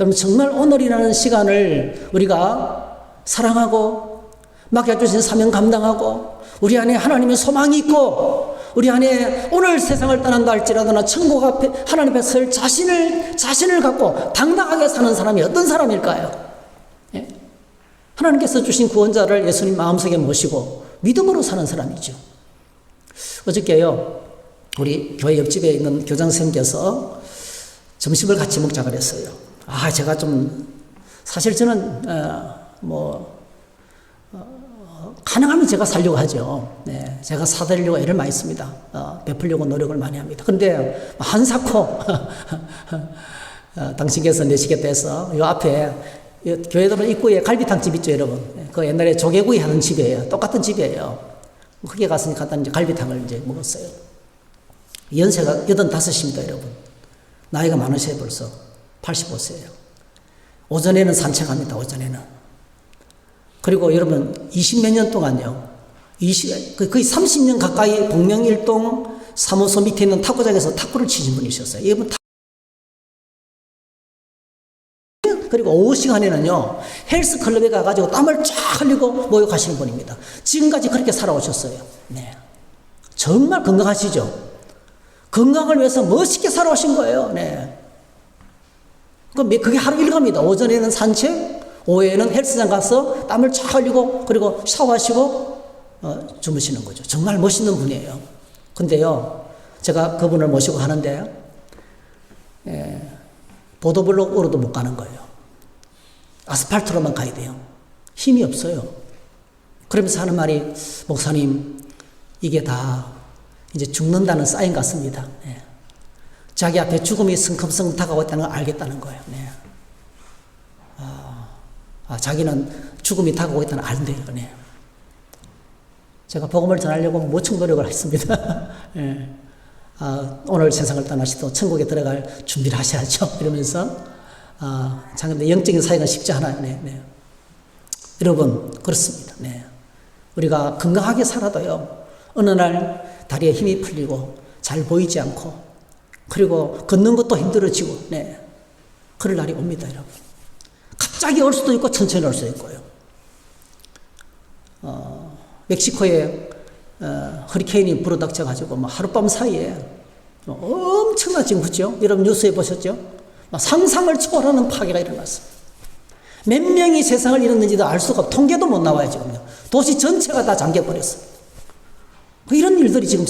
여러분, 정말 오늘이라는 시간을 우리가 사랑하고 맡겨주신 사명 감당하고 우리 안에 하나님의 소망이 있고 우리 안에 오늘 세상을 떠난다 할지라도 천국 앞에 하나님 앞에 설 자신을 갖고 당당하게 사는 사람이 어떤 사람일까요? 예? 하나님께서 주신 구원자를 예수님 마음속에 모시고 믿음으로 사는 사람이죠. 어저께요, 우리 교회 옆집에 있는 교장 선생님께서 점심을 같이 먹자 그랬어요. 제가 좀 사실 저는 가능하면 제가 살려고 하죠. 네, 제가 사드리려고 애를 많이 씁니다. 베풀려고 노력을 많이 합니다. 그런데 한사코 당신께서 내시겠다 해서 이 앞에 교회들 입구에 갈비탕집 있죠, 여러분. 그 옛날에 조개구이 하는 집이에요. 똑같은 집이에요. 거기에 가서 갔다 이제 갈비탕을 이제 먹었어요. 연세가 85입니다, 여러분. 나이가 많으세요, 벌써. 85세예요. 오전에는 산책합니다, 오전에는. 그리고 여러분, 20몇 년 동안요, 거의 30년 가까이 복명일동 사무소 밑에 있는 탁구장에서 탁구를 치신 분이셨어요. 이분 그리고 오후 시간에는요, 헬스클럽에 가가지고 땀을 쫙 흘리고 목욕하시는 분입니다. 지금까지 그렇게 살아오셨어요. 네. 정말 건강하시죠? 건강을 위해서 멋있게 살아오신 거예요. 네. 그게 하루 일과입니다. 오전에는 산책, 오후에는 헬스장 가서 땀을 쫙 흘리고 그리고 샤워하시고 주무시는 거죠. 정말 멋있는 분이에요. 근데요, 제가 그분을 모시고 하는데 보도블록으로도 못 가는 거예요. 아스팔트로만 가야 돼요. 힘이 없어요. 그러면서 하는 말이, 목사님, 이게 다 이제 죽는다는 사인 같습니다. 네. 자기 앞에 죽음이 성큼성큼 다가오고 있다는 걸 알겠다는 거예요. 네. 자기는 죽음이 다가오고 있다는 걸 안돼요. 네. 제가 복음을 전하려고 모청 노력을 했습니다. 네. 오늘 세상을 떠나시도 천국에 들어갈 준비를 하셔야죠. 이러면서 장님들 영적인 사역은 쉽지 않아요. 네. 네. 여러분, 그렇습니다. 네. 우리가 건강하게 살아도요, 어느 날 다리에 힘이 풀리고 잘 보이지 않고 그리고 걷는 것도 힘들어지고, 네, 그럴 날이 옵니다, 여러분. 갑자기 올 수도 있고 천천히 올 수도 있고요. 멕시코에 허리케인이 불어닥쳐가지고 하룻밤 사이에 엄청나게 지금 그죠? 여러분 뉴스에 보셨죠? 상상을 초월하는 파괴가 일어났습니다. 몇 명이 세상을 잃었는지도 알 수가 없고 통계도 못 나와요, 지금요. 도시 전체가 다 잠겨버렸어요. 이런 일들이 지금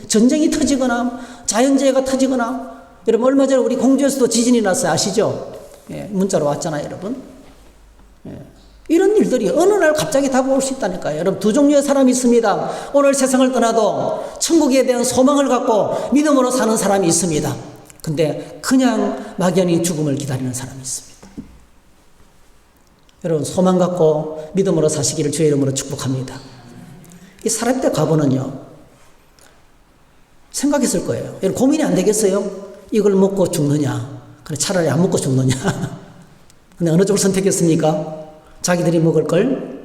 전쟁이 터지거나 자연재해가 터지거나, 여러분 얼마 전에 우리 공주에서도 지진이 났어요. 아시죠? 예, 문자로 왔잖아요, 여러분. 예, 이런 일들이 어느 날 갑자기 다가올 수 있다니까요. 여러분, 두 종류의 사람이 있습니다. 오늘 세상을 떠나도 천국에 대한 소망을 갖고 믿음으로 사는 사람이 있습니다. 근데 그냥 막연히 죽음을 기다리는 사람이 있습니다. 여러분, 소망 갖고 믿음으로 사시기를 주의 이름으로 축복합니다. 이 살아있다 과부는요, 생각했을 거예요. 여러분, 고민이 안 되겠어요? 이걸 먹고 죽느냐? 그래, 차라리 안 먹고 죽느냐? 근데 어느 쪽을 선택했습니까? 자기들이 먹을 걸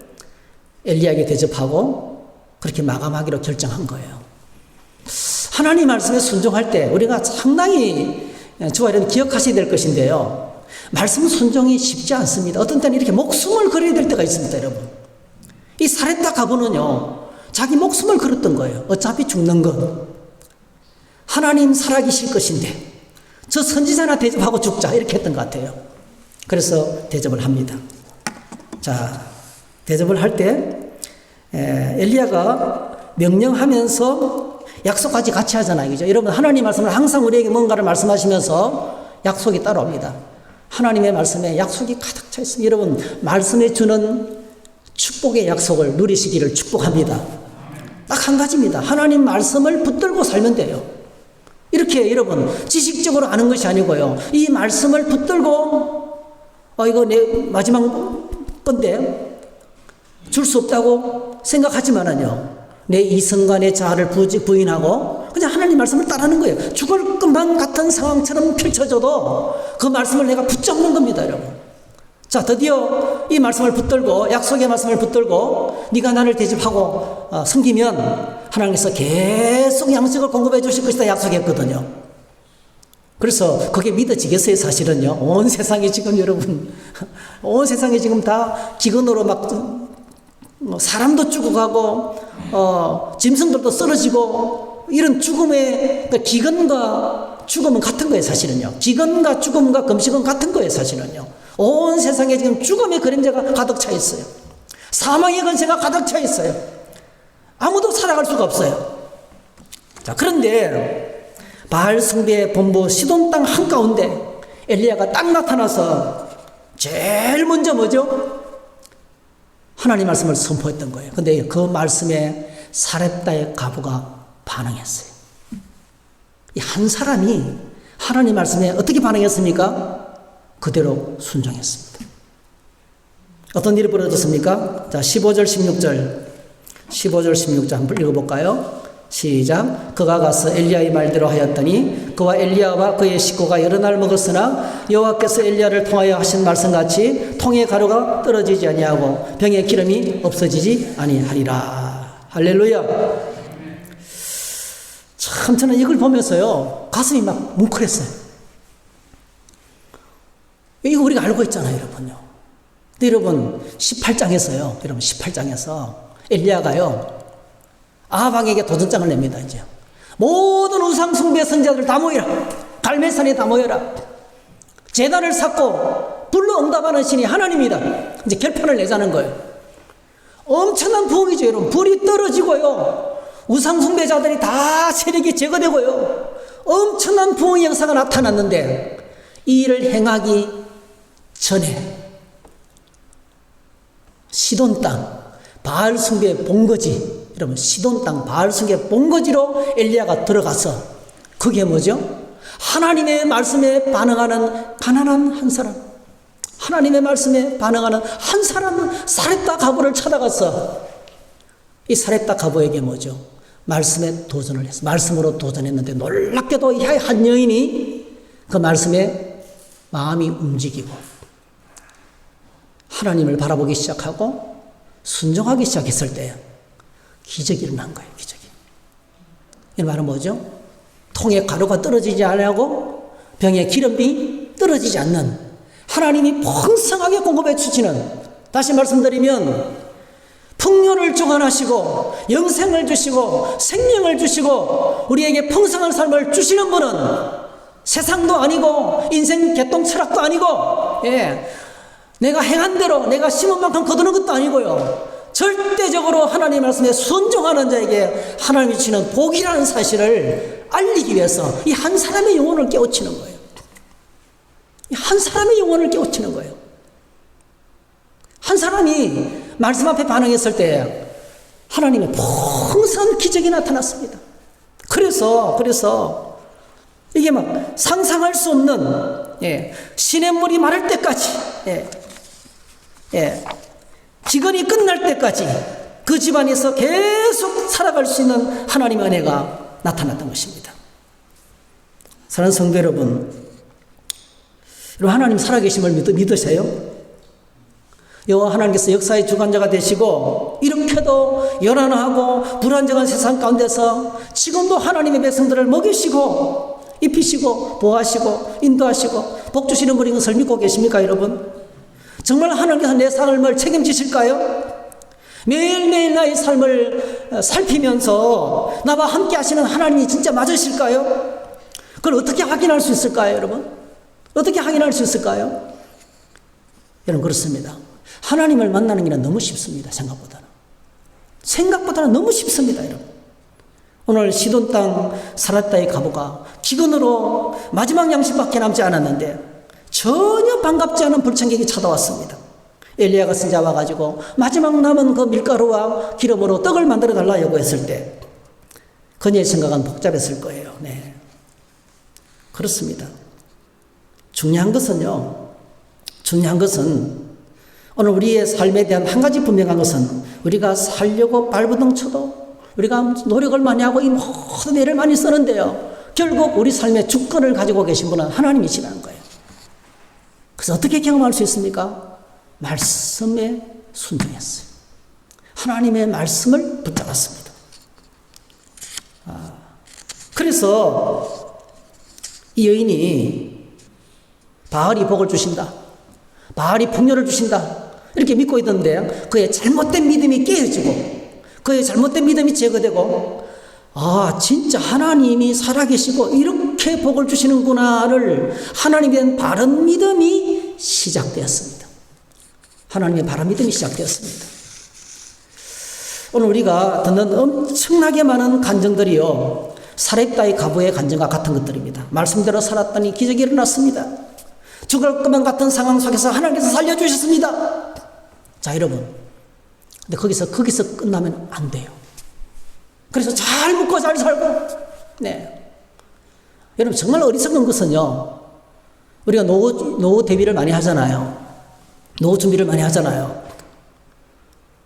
엘리야에게 대접하고 그렇게 마감하기로 결정한 거예요. 하나님 말씀에 순종할 때 우리가 상당히 저와 여러분 기억하셔야 될 것인데요, 말씀 순종이 쉽지 않습니다. 어떤 때는 이렇게 목숨을 걸어야 될 때가 있습니다, 여러분. 이 사렙다 가부는요, 자기 목숨을 걸었던 거예요. 어차피 죽는 것, 하나님 살아계실 것인데 저 선지자나 대접하고 죽자, 이렇게 했던 것 같아요. 그래서 대접을 합니다. 자, 대접을 할 때 엘리야가 명령하면서 약속까지 같이 하잖아요. 그죠? 여러분, 하나님 말씀을 항상 우리에게 뭔가를 말씀하시면서 약속이 따라옵니다. 하나님의 말씀에 약속이 가득 차 있습니다. 여러분, 말씀에 주는 축복의 약속을 누리시기를 축복합니다. 딱 한 가지입니다. 하나님 말씀을 붙들고 살면 돼요. 이렇게 여러분, 지식적으로 아는 것이 아니고요. 이 말씀을 붙들고, 이거 내 마지막 건데, 줄 수 없다고 생각하지만은요, 내 이성과 내 자아를 부인하고 그냥 하나님 말씀을 따르는 거예요. 죽을 것만 같은 상황처럼 펼쳐져도 그 말씀을 내가 붙잡는 겁니다, 여러분. 자, 드디어 이 말씀을 붙들고, 약속의 말씀을 붙들고 네가 나를 대접하고 섬기면 하나님께서 계속 양식을 공급해 주실 것이다 약속했거든요. 그래서 그게 믿어지겠어요? 사실은요. 온 세상이 지금 여러분, 온 세상이 지금 다 기근으로 막 사람도 죽어가고 짐승들도 쓰러지고, 이런 죽음의 기근과 죽음은 같은 거예요. 사실은요. 기근과 죽음과 금식은 같은 거예요. 사실은요. 온 세상에 지금 죽음의 그림자가 가득 차 있어요. 사망의 권세가 가득 차 있어요. 아무도 살아갈 수가 없어요. 자, 그런데 바알 숭배의 본부 시돈 땅 한가운데 엘리야가 딱 나타나서 제일 먼저 뭐죠? 하나님 말씀을 선포했던 거예요. 근데 그 말씀에 사렙다의 과부가 반응했어요. 이 한 사람이 하나님 말씀에 어떻게 반응했습니까? 그대로 순종했습니다. 어떤 일이 벌어졌습니까? 자, 15절 16절 한번 읽어볼까요? 시작. 그가 가서 엘리야의 말대로 하였더니 그와 엘리야와 그의 식구가 여러 날 먹었으나 여호와께서 엘리야를 통하여 하신 말씀같이 통의 가루가 떨어지지 아니하고 병의 기름이 없어지지 아니하리라. 할렐루야. 참 저는 이걸 보면서요 가슴이 막 뭉클했어요. 이거 우리가 알고 있잖아요, 여러분요. 근데 여러분 18장에서요, 여러분 18장에서 엘리야가요 아합왕에게 도전장을 냅니다. 이제 모든 우상 숭배 선지자들 다 모여라. 갈멜산에 다 모여라. 제단을 쌓고 불로 응답하는 신이 하나님이다. 이제 결판을 내자는 거예요. 엄청난 부흥이죠, 여러분. 불이 떨어지고요, 우상 숭배자들이 다 세력이 제거되고요, 엄청난 부흥의 역사가 나타났는데 이 일을 행하기 전에 시돈 땅 바알 숭배의 본거지, 여러분 시돈 땅 바알 숭배의 본거지로 엘리야가 들어가서 그게 뭐죠? 하나님의 말씀에 반응하는 가난한 한 사람, 하나님의 말씀에 반응하는 한 사람은 사렙다 가부를 찾아가서 이 사렙다 가부에게 뭐죠? 말씀에 도전을 했어요. 말씀으로 도전했는데 놀랍게도 이 한 여인이 그 말씀에 마음이 움직이고 하나님을 바라보기 시작하고 순종하기 시작했을 때 기적이 일어난 거예요. 기적이. 이 말은 뭐죠? 통에 가루가 떨어지지 않고 병에 기름이 떨어지지 않는 하나님이 풍성하게 공급해 주시는, 다시 말씀드리면 풍요를 주관하시고 영생을 주시고 생명을 주시고 우리에게 풍성한 삶을 주시는 분은 세상도 아니고 인생 개똥 철학도 아니고, 내가 행한 대로 내가 심은 만큼 거두는 것도 아니고요, 절대적으로 하나님 말씀에 순종하는 자에게 하나님이 주시는 복이라는 사실을 알리기 위해서 이 한 사람의 영혼을 깨우치는 거예요. 이 한 사람의 영혼을 깨우치는 거예요. 한 사람이 말씀 앞에 반응했을 때 하나님의 풍성한 기적이 나타났습니다. 그래서 이게 막 상상할 수 없는, 시냇물이 마를 때까지, 기근이 끝날 때까지 그 집안에서 계속 살아갈 수 있는 하나님의 은혜가 나타났던 것입니다. 사랑하는 성도 여러분, 하나님 살아계심을 믿으세요? 여호와 하나님께서 역사의 주관자가 되시고 이렇게도 연한하고 불안정한 세상 가운데서 지금도 하나님의 백성들을 먹이시고 입히시고 보호하시고 인도하시고 복 주시는 분인 것을 믿고 계십니까, 여러분? 정말 하나님께서 내 삶을 책임지실까요? 매일매일 나의 삶을 살피면서 나와 함께 하시는 하나님이 진짜 맞으실까요? 그걸 어떻게 확인할 수 있을까요, 여러분? 어떻게 확인할 수 있을까요? 여러분, 그렇습니다. 하나님을 만나는 길은 너무 쉽습니다. 생각보다는 너무 쉽습니다, 여러분. 오늘 시돈 땅 사렙다의 과부가 기근으로 마지막 양식밖에 남지 않았는데 전혀 반갑지 않은 불청객이 찾아왔습니다. 엘리야가 선지자 와가지고 마지막 남은 그 밀가루와 기름으로 떡을 만들어 달라 요구했을 때 그녀의 생각은 복잡했을 거예요. 네, 그렇습니다. 중요한 것은 오늘 우리의 삶에 대한 한 가지 분명한 것은 우리가 살려고 발버둥 쳐도 우리가 노력을 많이 하고 이 모든 애를 많이 쓰는데요, 결국 우리 삶의 주권을 가지고 계신 분은 하나님이시라는 거예요. 그래서 어떻게 경험할 수 있습니까? 말씀에 순종했어요. 하나님의 말씀을 붙잡았습니다. 그래서 이 여인이 바알이 복을 주신다, 바알이 풍요를 주신다, 이렇게 믿고 있던데 그의 잘못된 믿음이 깨어지고 그의 잘못된 믿음이 제거되고, 진짜 하나님이 살아계시고 이렇게 복을 주시는구나를 하나님에 대한 바른 믿음이 시작되었습니다. 하나님의 바른 믿음이 시작되었습니다. 오늘 우리가 듣는 엄청나게 많은 간증들이요, 사렙다의 과부의 간증과 같은 것들입니다. 말씀대로 살았더니 기적이 일어났습니다. 죽을 것만 같은 상황 속에서 하나님께서 살려주셨습니다. 자, 여러분, 근데 거기서 끝나면 안 돼요. 그래서 잘 먹고 잘 살고, 네. 여러분, 정말 어리석은 것은요, 우리가 노후 대비를 많이 하잖아요. 노후 준비를 많이 하잖아요.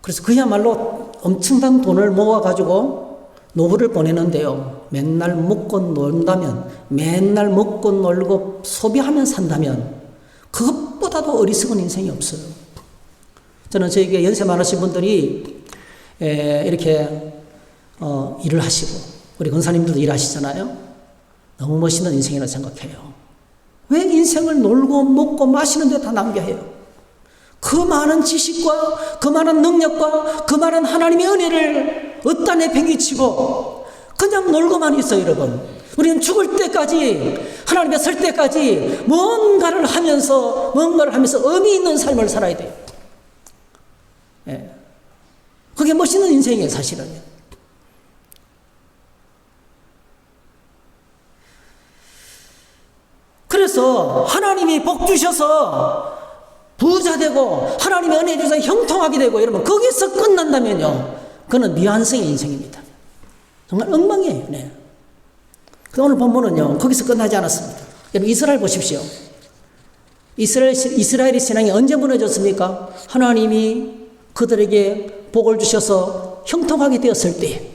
그래서 그야말로 엄청난 돈을 모아가지고 노후를 보내는데요, 맨날 먹고 놀다면, 맨날 먹고 놀고 소비하면 산다면 그것보다도 어리석은 인생이 없어요. 저는 저에게 연세 많으신 분들이 이렇게 일을 하시고, 우리 권사님들도 일하시잖아요. 너무 멋있는 인생이라고 생각해요. 왜 인생을 놀고 먹고 마시는 데 다 낭비해요? 그 많은 지식과 그 많은 능력과 그 많은 하나님의 은혜를 어디다 내팽개치고 그냥 놀고만 있어요, 여러분. 우리는 죽을 때까지, 하나님의 설 때까지 뭔가를 하면서 의미 있는 삶을 살아야 돼요. 예. 그게 멋있는 인생이에요, 사실은. 그래서 하나님이 복 주셔서 부자 되고 하나님의 은혜 주셔서 형통하게 되고, 여러분, 거기서 끝난다면요, 그는 미완성의 인생입니다. 정말 엉망이에요. 네. 오늘 본문은요, 거기서 끝나지 않았습니다. 여러분, 이스라엘 보십시오. 이스라엘의 신앙이 언제 무너졌습니까? 하나님이 그들에게 복을 주셔서 형통하게 되었을 때,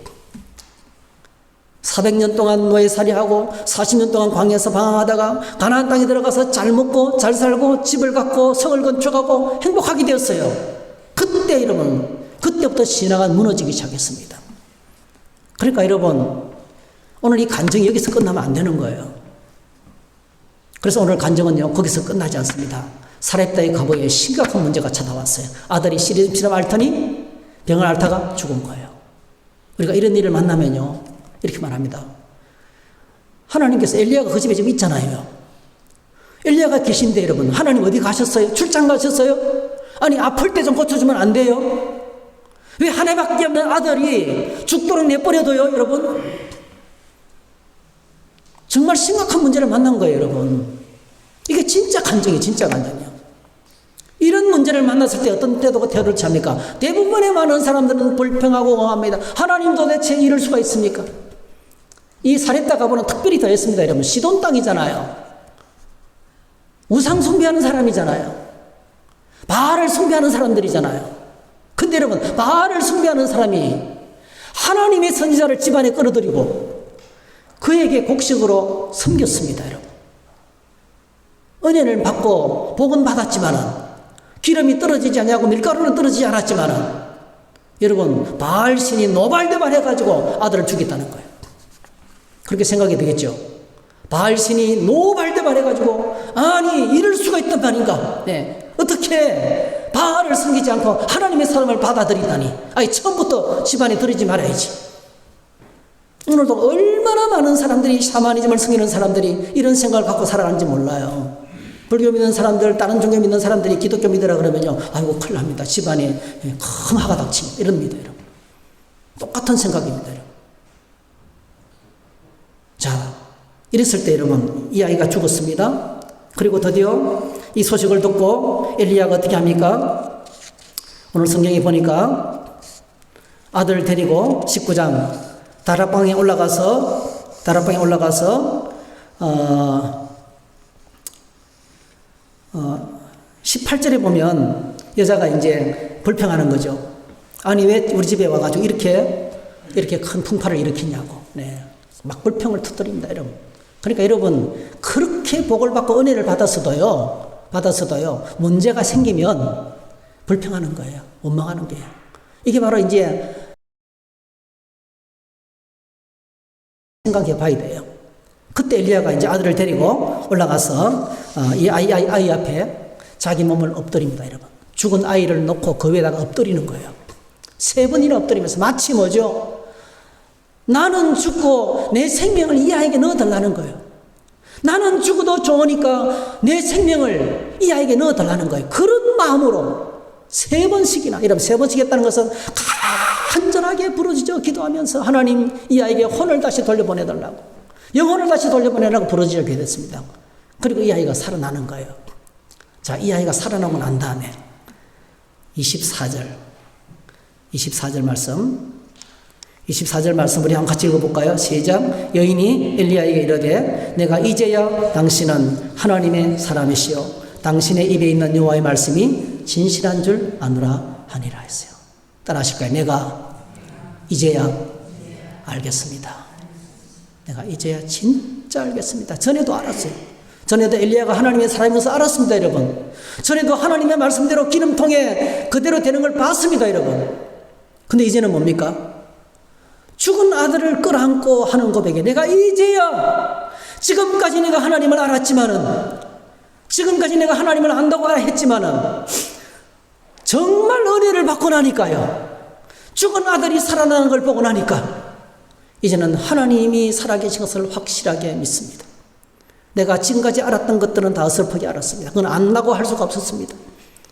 400년 동안 노예살이하고 40년 동안 광야에서 방황하다가 가나안 땅에 들어가서 잘 먹고 잘 살고 집을 갖고 성을 건축하고 행복하게 되었어요. 그때 여러분, 그때부터 신앙은 무너지기 시작했습니다. 그러니까 여러분, 오늘 이 간증이 여기서 끝나면 안 되는 거예요. 그래서 오늘 간증은요, 거기서 끝나지 않습니다. 사렙다의 과부에 심각한 문제가 찾아왔어요. 아들이 시름 앓더니 병을 앓다가 죽은 거예요. 우리가 이런 일을 만나면요, 이렇게 말합니다. 하나님께서 엘리야가 그 집에 지금 있잖아요. 엘리야가 계신데, 여러분, 하나님 어디 가셨어요? 출장 가셨어요? 아니, 아플 때 좀 고쳐주면 안 돼요? 왜 한 해밖에 없는 아들이 죽도록 내버려둬요, 여러분? 정말 심각한 문제를 만난 거예요, 여러분. 이게 진짜 간증이에요, 진짜 간증이에요. 이런 문제를 만났을 때 어떤 때도 대우를 취합니까? 대부분의 많은 사람들은 불평하고 엉합니다. 하나님 도대체 이럴 수가 있습니까? 이 사렙다 과부는 특별히 더했습니다, 여러분. 시돈 땅이잖아요. 우상 숭배하는 사람이잖아요. 바알을 숭배하는 사람들이잖아요. 근데 여러분, 바알을 숭배하는 사람이 하나님의 선지자를 집안에 끌어들이고 그에게 곡식으로 섬겼습니다, 여러분. 은혜를 받고 복은 받았지만은, 기름이 떨어지지 않냐고 밀가루는 떨어지지 않았지만은, 여러분, 바알 신이 노발대발 해가지고 아들을 죽였다는 거예요. 그렇게 생각이 되겠죠. 바알 신이 노발대발 해가지고, 아니, 이럴 수가 있단 말인가. 네. 어떻게 바알을 섬기지 않고 하나님의 사람을 받아들이다니. 아니, 처음부터 집안에 들이지 말아야지. 오늘도 얼마나 많은 사람들이 샤머니즘을 섬기는 사람들이 이런 생각을 갖고 살아가는지 몰라요. 불교 믿는 사람들, 다른 종교 믿는 사람들이 기독교 믿으라 그러면요, 아이고, 큰일 납니다. 집안에 큰 화가 닥칩니다. 이럽니다, 여러분. 똑같은 생각입니다, 여러분. 자, 이랬을 때 여러분, 이 아이가 죽었습니다. 그리고 드디어 이 소식을 듣고 엘리야가 어떻게 합니까? 오늘 성경에 보니까 아들 데리고 19장 다락방에 올라가서 18절에 보면 여자가 이제 불평하는 거죠. 아니, 왜 우리 집에 와가지고 이렇게 큰 풍파를 일으키냐고. 네. 막 불평을 터뜨립니다, 여러분. 그러니까 여러분, 그렇게 복을 받고 은혜를 받았어도요, 문제가 생기면 불평하는 거예요. 원망하는 거예요. 이게 바로 이제 생각해 봐야 돼요. 그때 엘리야가 이제 아들을 데리고 올라가서 이 아이 앞에 자기 몸을 엎드립니다, 여러분. 죽은 아이를 놓고 그 위에다가 엎드리는 거예요. 3번이나 엎드리면서 마치 뭐죠? 나는 죽고 내 생명을 이 아이에게 넣어달라는 거예요. 나는 죽어도 좋으니까 내 생명을 이 아이에게 넣어달라는 거예요. 그런 마음으로 3번씩이나, 이러면 3번씩 했다는 것은 간절하게 부르짖어 기도하면서 하나님 이 아이에게 혼을 다시 돌려보내달라고, 영혼을 다시 돌려보내라고 부르짖게 됐습니다. 그리고 이 아이가 살아나는 거예요. 자, 이 아이가 살아나고 난 다음에 24절 말씀 우리 한번 같이 읽어볼까요? 시작. 여인이 엘리야에게 이르되 내가 이제야 당신은 하나님의 사람이시요 당신의 입에 있는 여호와의 말씀이 진실한 줄 아노라 하니라 했어요. 따라하실까요? 내가 이제야 알겠습니다. 내가 이제야 진짜 알겠습니다. 전에도 알았어요. 전에도 엘리야가 하나님의 사람이어서 알았습니다, 여러분. 전에도 하나님의 말씀대로 기름통에 그대로 되는 걸 봤습니다, 여러분. 근데 이제는 뭡니까? 죽은 아들을 끌어안고 하는 고백에 내가 이제야, 지금까지 내가 하나님을 알았지만은, 지금까지 내가 하나님을 안다고 했지만은 정말 은혜를 받고 나니까요, 죽은 아들이 살아나는 걸 보고 나니까 이제는 하나님이 살아계신 것을 확실하게 믿습니다. 내가 지금까지 알았던 것들은 다 어설프게 알았습니다. 그건 안다고 할 수가 없었습니다.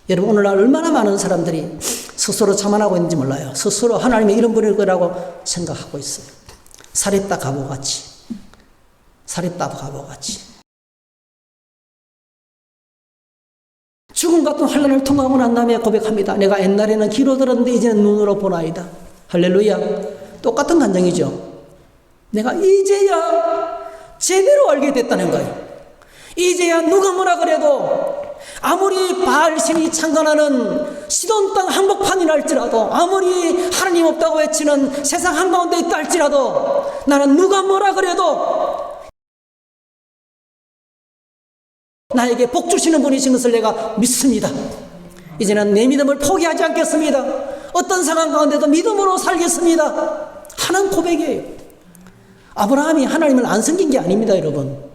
여러분, 오늘날 얼마나 많은 사람들이 스스로 자만하고 있는지 몰라요. 스스로 하나님의 이런 분일 거라고 생각하고 있어요. 사렙다 가보같이. 죽음 같은 환난을 통과하고 난 다음에 고백합니다. 내가 옛날에는 귀로 들었는데 이제는 눈으로 보나이다. 할렐루야. 똑같은 감정이죠. 내가 이제야 제대로 알게 됐다는 거예요. 이제야 누가 뭐라 그래도, 아무리 바알신이 창건하는 시돈 땅 한복판이라 할지라도, 아무리 하나님 없다고 외치는 세상 한가운데 있다 할지라도, 나는 누가 뭐라 그래도 나에게 복 주시는 분이신 것을 내가 믿습니다. 이제는 내 믿음을 포기하지 않겠습니다. 어떤 상황 가운데도 믿음으로 살겠습니다 하는 고백이에요. 아브라함이 하나님을 안 섬긴 게 아닙니다, 여러분.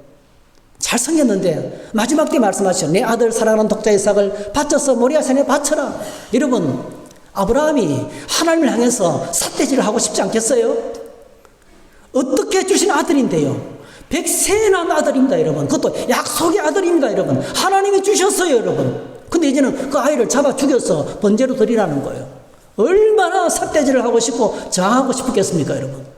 잘 섬겼는데 마지막 때 말씀하시죠. 내 아들 사랑하는 독자 이삭을 바쳐서 모리아산에 바쳐라. 여러분, 아브라함이 하나님을 향해서 삿대질을 하고 싶지 않겠어요? 어떻게 주신 아들인데요, 100세 난 아들입니다, 여러분. 그것도 약속의 아들입니다, 여러분. 하나님이 주셨어요, 여러분. 근데 이제는 그 아이를 잡아 죽여서 번제로 드리라는 거예요. 얼마나 삿대질을 하고 싶고 저항하고 싶겠습니까, 여러분?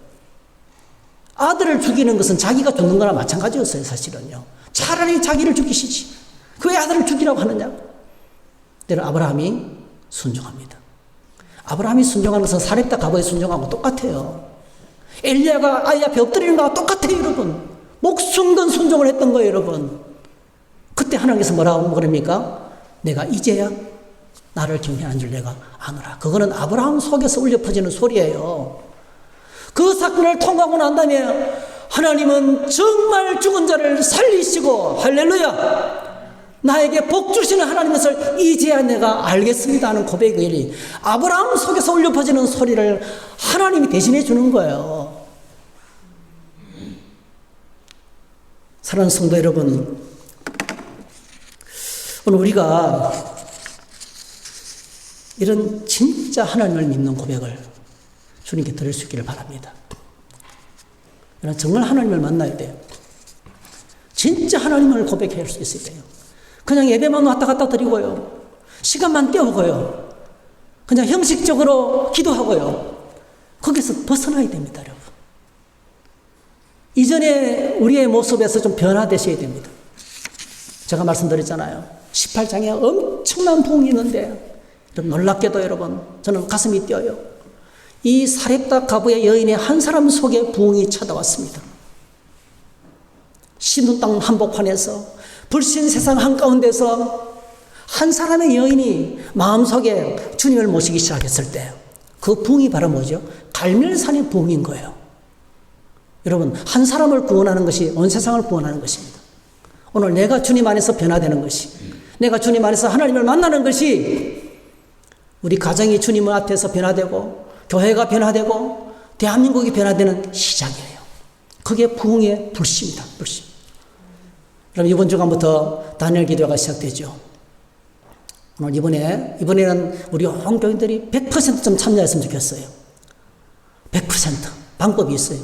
아들을 죽이는 것은 자기가 죽는 거나 마찬가지였어요, 사실은요. 차라리 자기를 죽이시지, 그 왜 아들을 죽이라고 하느냐? 근데 아브라함이 순종합니다. 아브라함이 순종하는 것은 사렙다 가보에 순종하고 똑같아요. 엘리야가 아이 앞에 엎드리는 거와 똑같아요, 여러분. 목숨 건 순종을 했던 거예요, 여러분. 그때 하나님께서 뭐라고 그럽니까? 내가 이제야 나를 경외하는 줄 내가 아노라. 그거는 아브라함 속에서 울려 퍼지는 소리예요. 그 사건을 통과하고 난 다음에 하나님은 정말 죽은 자를 살리시고, 할렐루야, 나에게 복 주시는 하나님 것을 이제야 내가 알겠습니다 하는 고백이 아브라함 속에서 울려 퍼지는 소리를 하나님이 대신해 주는 거예요. 사랑하는 성도 여러분, 오늘 우리가 이런 진짜 하나님을 믿는 고백을 주님께 드릴 수 있기를 바랍니다. 정말 하나님을 만나야 돼요. 진짜 하나님을 고백할 수 있어야 돼요. 그냥 예배만 왔다 갔다 드리고요. 시간만 때우고요. 그냥 형식적으로 기도하고요. 거기서 벗어나야 됩니다, 여러분. 이전에 우리의 모습에서 좀 변화되셔야 됩니다. 제가 말씀드렸잖아요. 18장에 엄청난 부흥이 있는데, 놀랍게도 여러분, 저는 가슴이 뛰어요. 이 사렙다 가부의 여인의 한 사람 속에 부흥이 찾아왔습니다. 신우 땅 한복판에서, 불신 세상 한가운데서 한 사람의 여인이 마음속에 주님을 모시기 시작했을 때, 그 부흥이 바로 뭐죠? 갈멜산의 부흥인 거예요. 여러분, 한 사람을 구원하는 것이 온 세상을 구원하는 것입니다. 오늘 내가 주님 안에서 변화되는 것이, 내가 주님 안에서 하나님을 만나는 것이 우리 가정이 주님 앞에서 변화되고 교회가 변화되고 대한민국이 변화되는 시작이에요. 그게 부흥의 불씨입니다. 불씨. 그럼 이번 주간부터 다니엘 기도가 시작되죠. 오늘 이번에는 우리 온 교인들이 100% 좀 참여했으면 좋겠어요. 100% 방법이 있어요.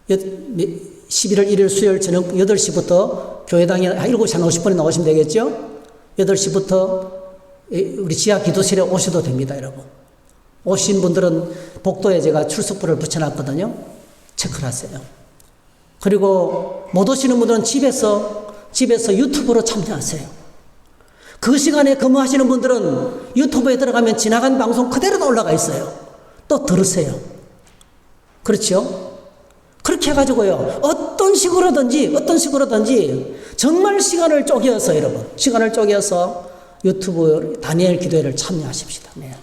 11월 1일 수요일 저녁 8시부터 교회당에 7시 한 50분에 나오시면 되겠죠? 8시부터 우리 지하 기도실에 오셔도 됩니다, 여러분. 오신 분들은 복도에 제가 출석부를 붙여놨거든요. 체크를 하세요. 그리고 못 오시는 분들은 집에서 유튜브로 참여하세요. 그 시간에 근무하시는 분들은 유튜브에 들어가면 지나간 방송 그대로 올라가 있어요. 또 들으세요. 그렇죠? 그렇게 해가지고요. 어떤 식으로든지 정말 시간을 쪼개서 여러분, 시간을 쪼개서 유튜브 다니엘 기도회를 참여하십시다. 네.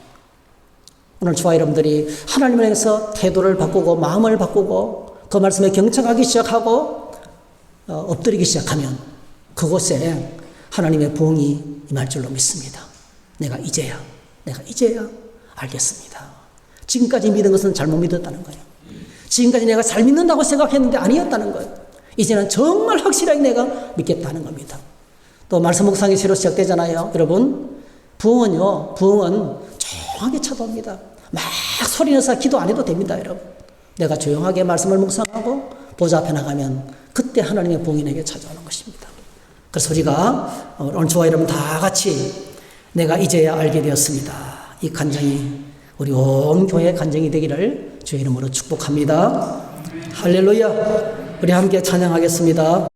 오늘 저와 여러분들이 하나님을 향해서 태도를 바꾸고 마음을 바꾸고 그 말씀에 경청하기 시작하고 엎드리기 시작하면 그곳에 하나님의 부흥이 임할 줄로 믿습니다. 내가 이제야 알겠습니다. 지금까지 믿은 것은 잘못 믿었다는 거예요. 지금까지 내가 잘 믿는다고 생각했는데 아니었다는 거예요. 이제는 정말 확실하게 내가 믿겠다는 겁니다. 또 말씀 묵상이 새로 시작되잖아요. 여러분, 부흥은 조용하게 찾아옵니다. 막 소리내서 기도 안 해도 됩니다, 여러분. 내가 조용하게 말씀을 묵상하고 보좌 앞에 나가면 그때 하나님의 부흥이 내게 찾아오는 것입니다. 그래서 우리가 오늘 저와 여러분 다 같이 내가 이제야 알게 되었습니다. 이 간증이 우리 온 교회의 간증이 되기를 주의 이름으로 축복합니다. 할렐루야. 우리 함께 찬양하겠습니다.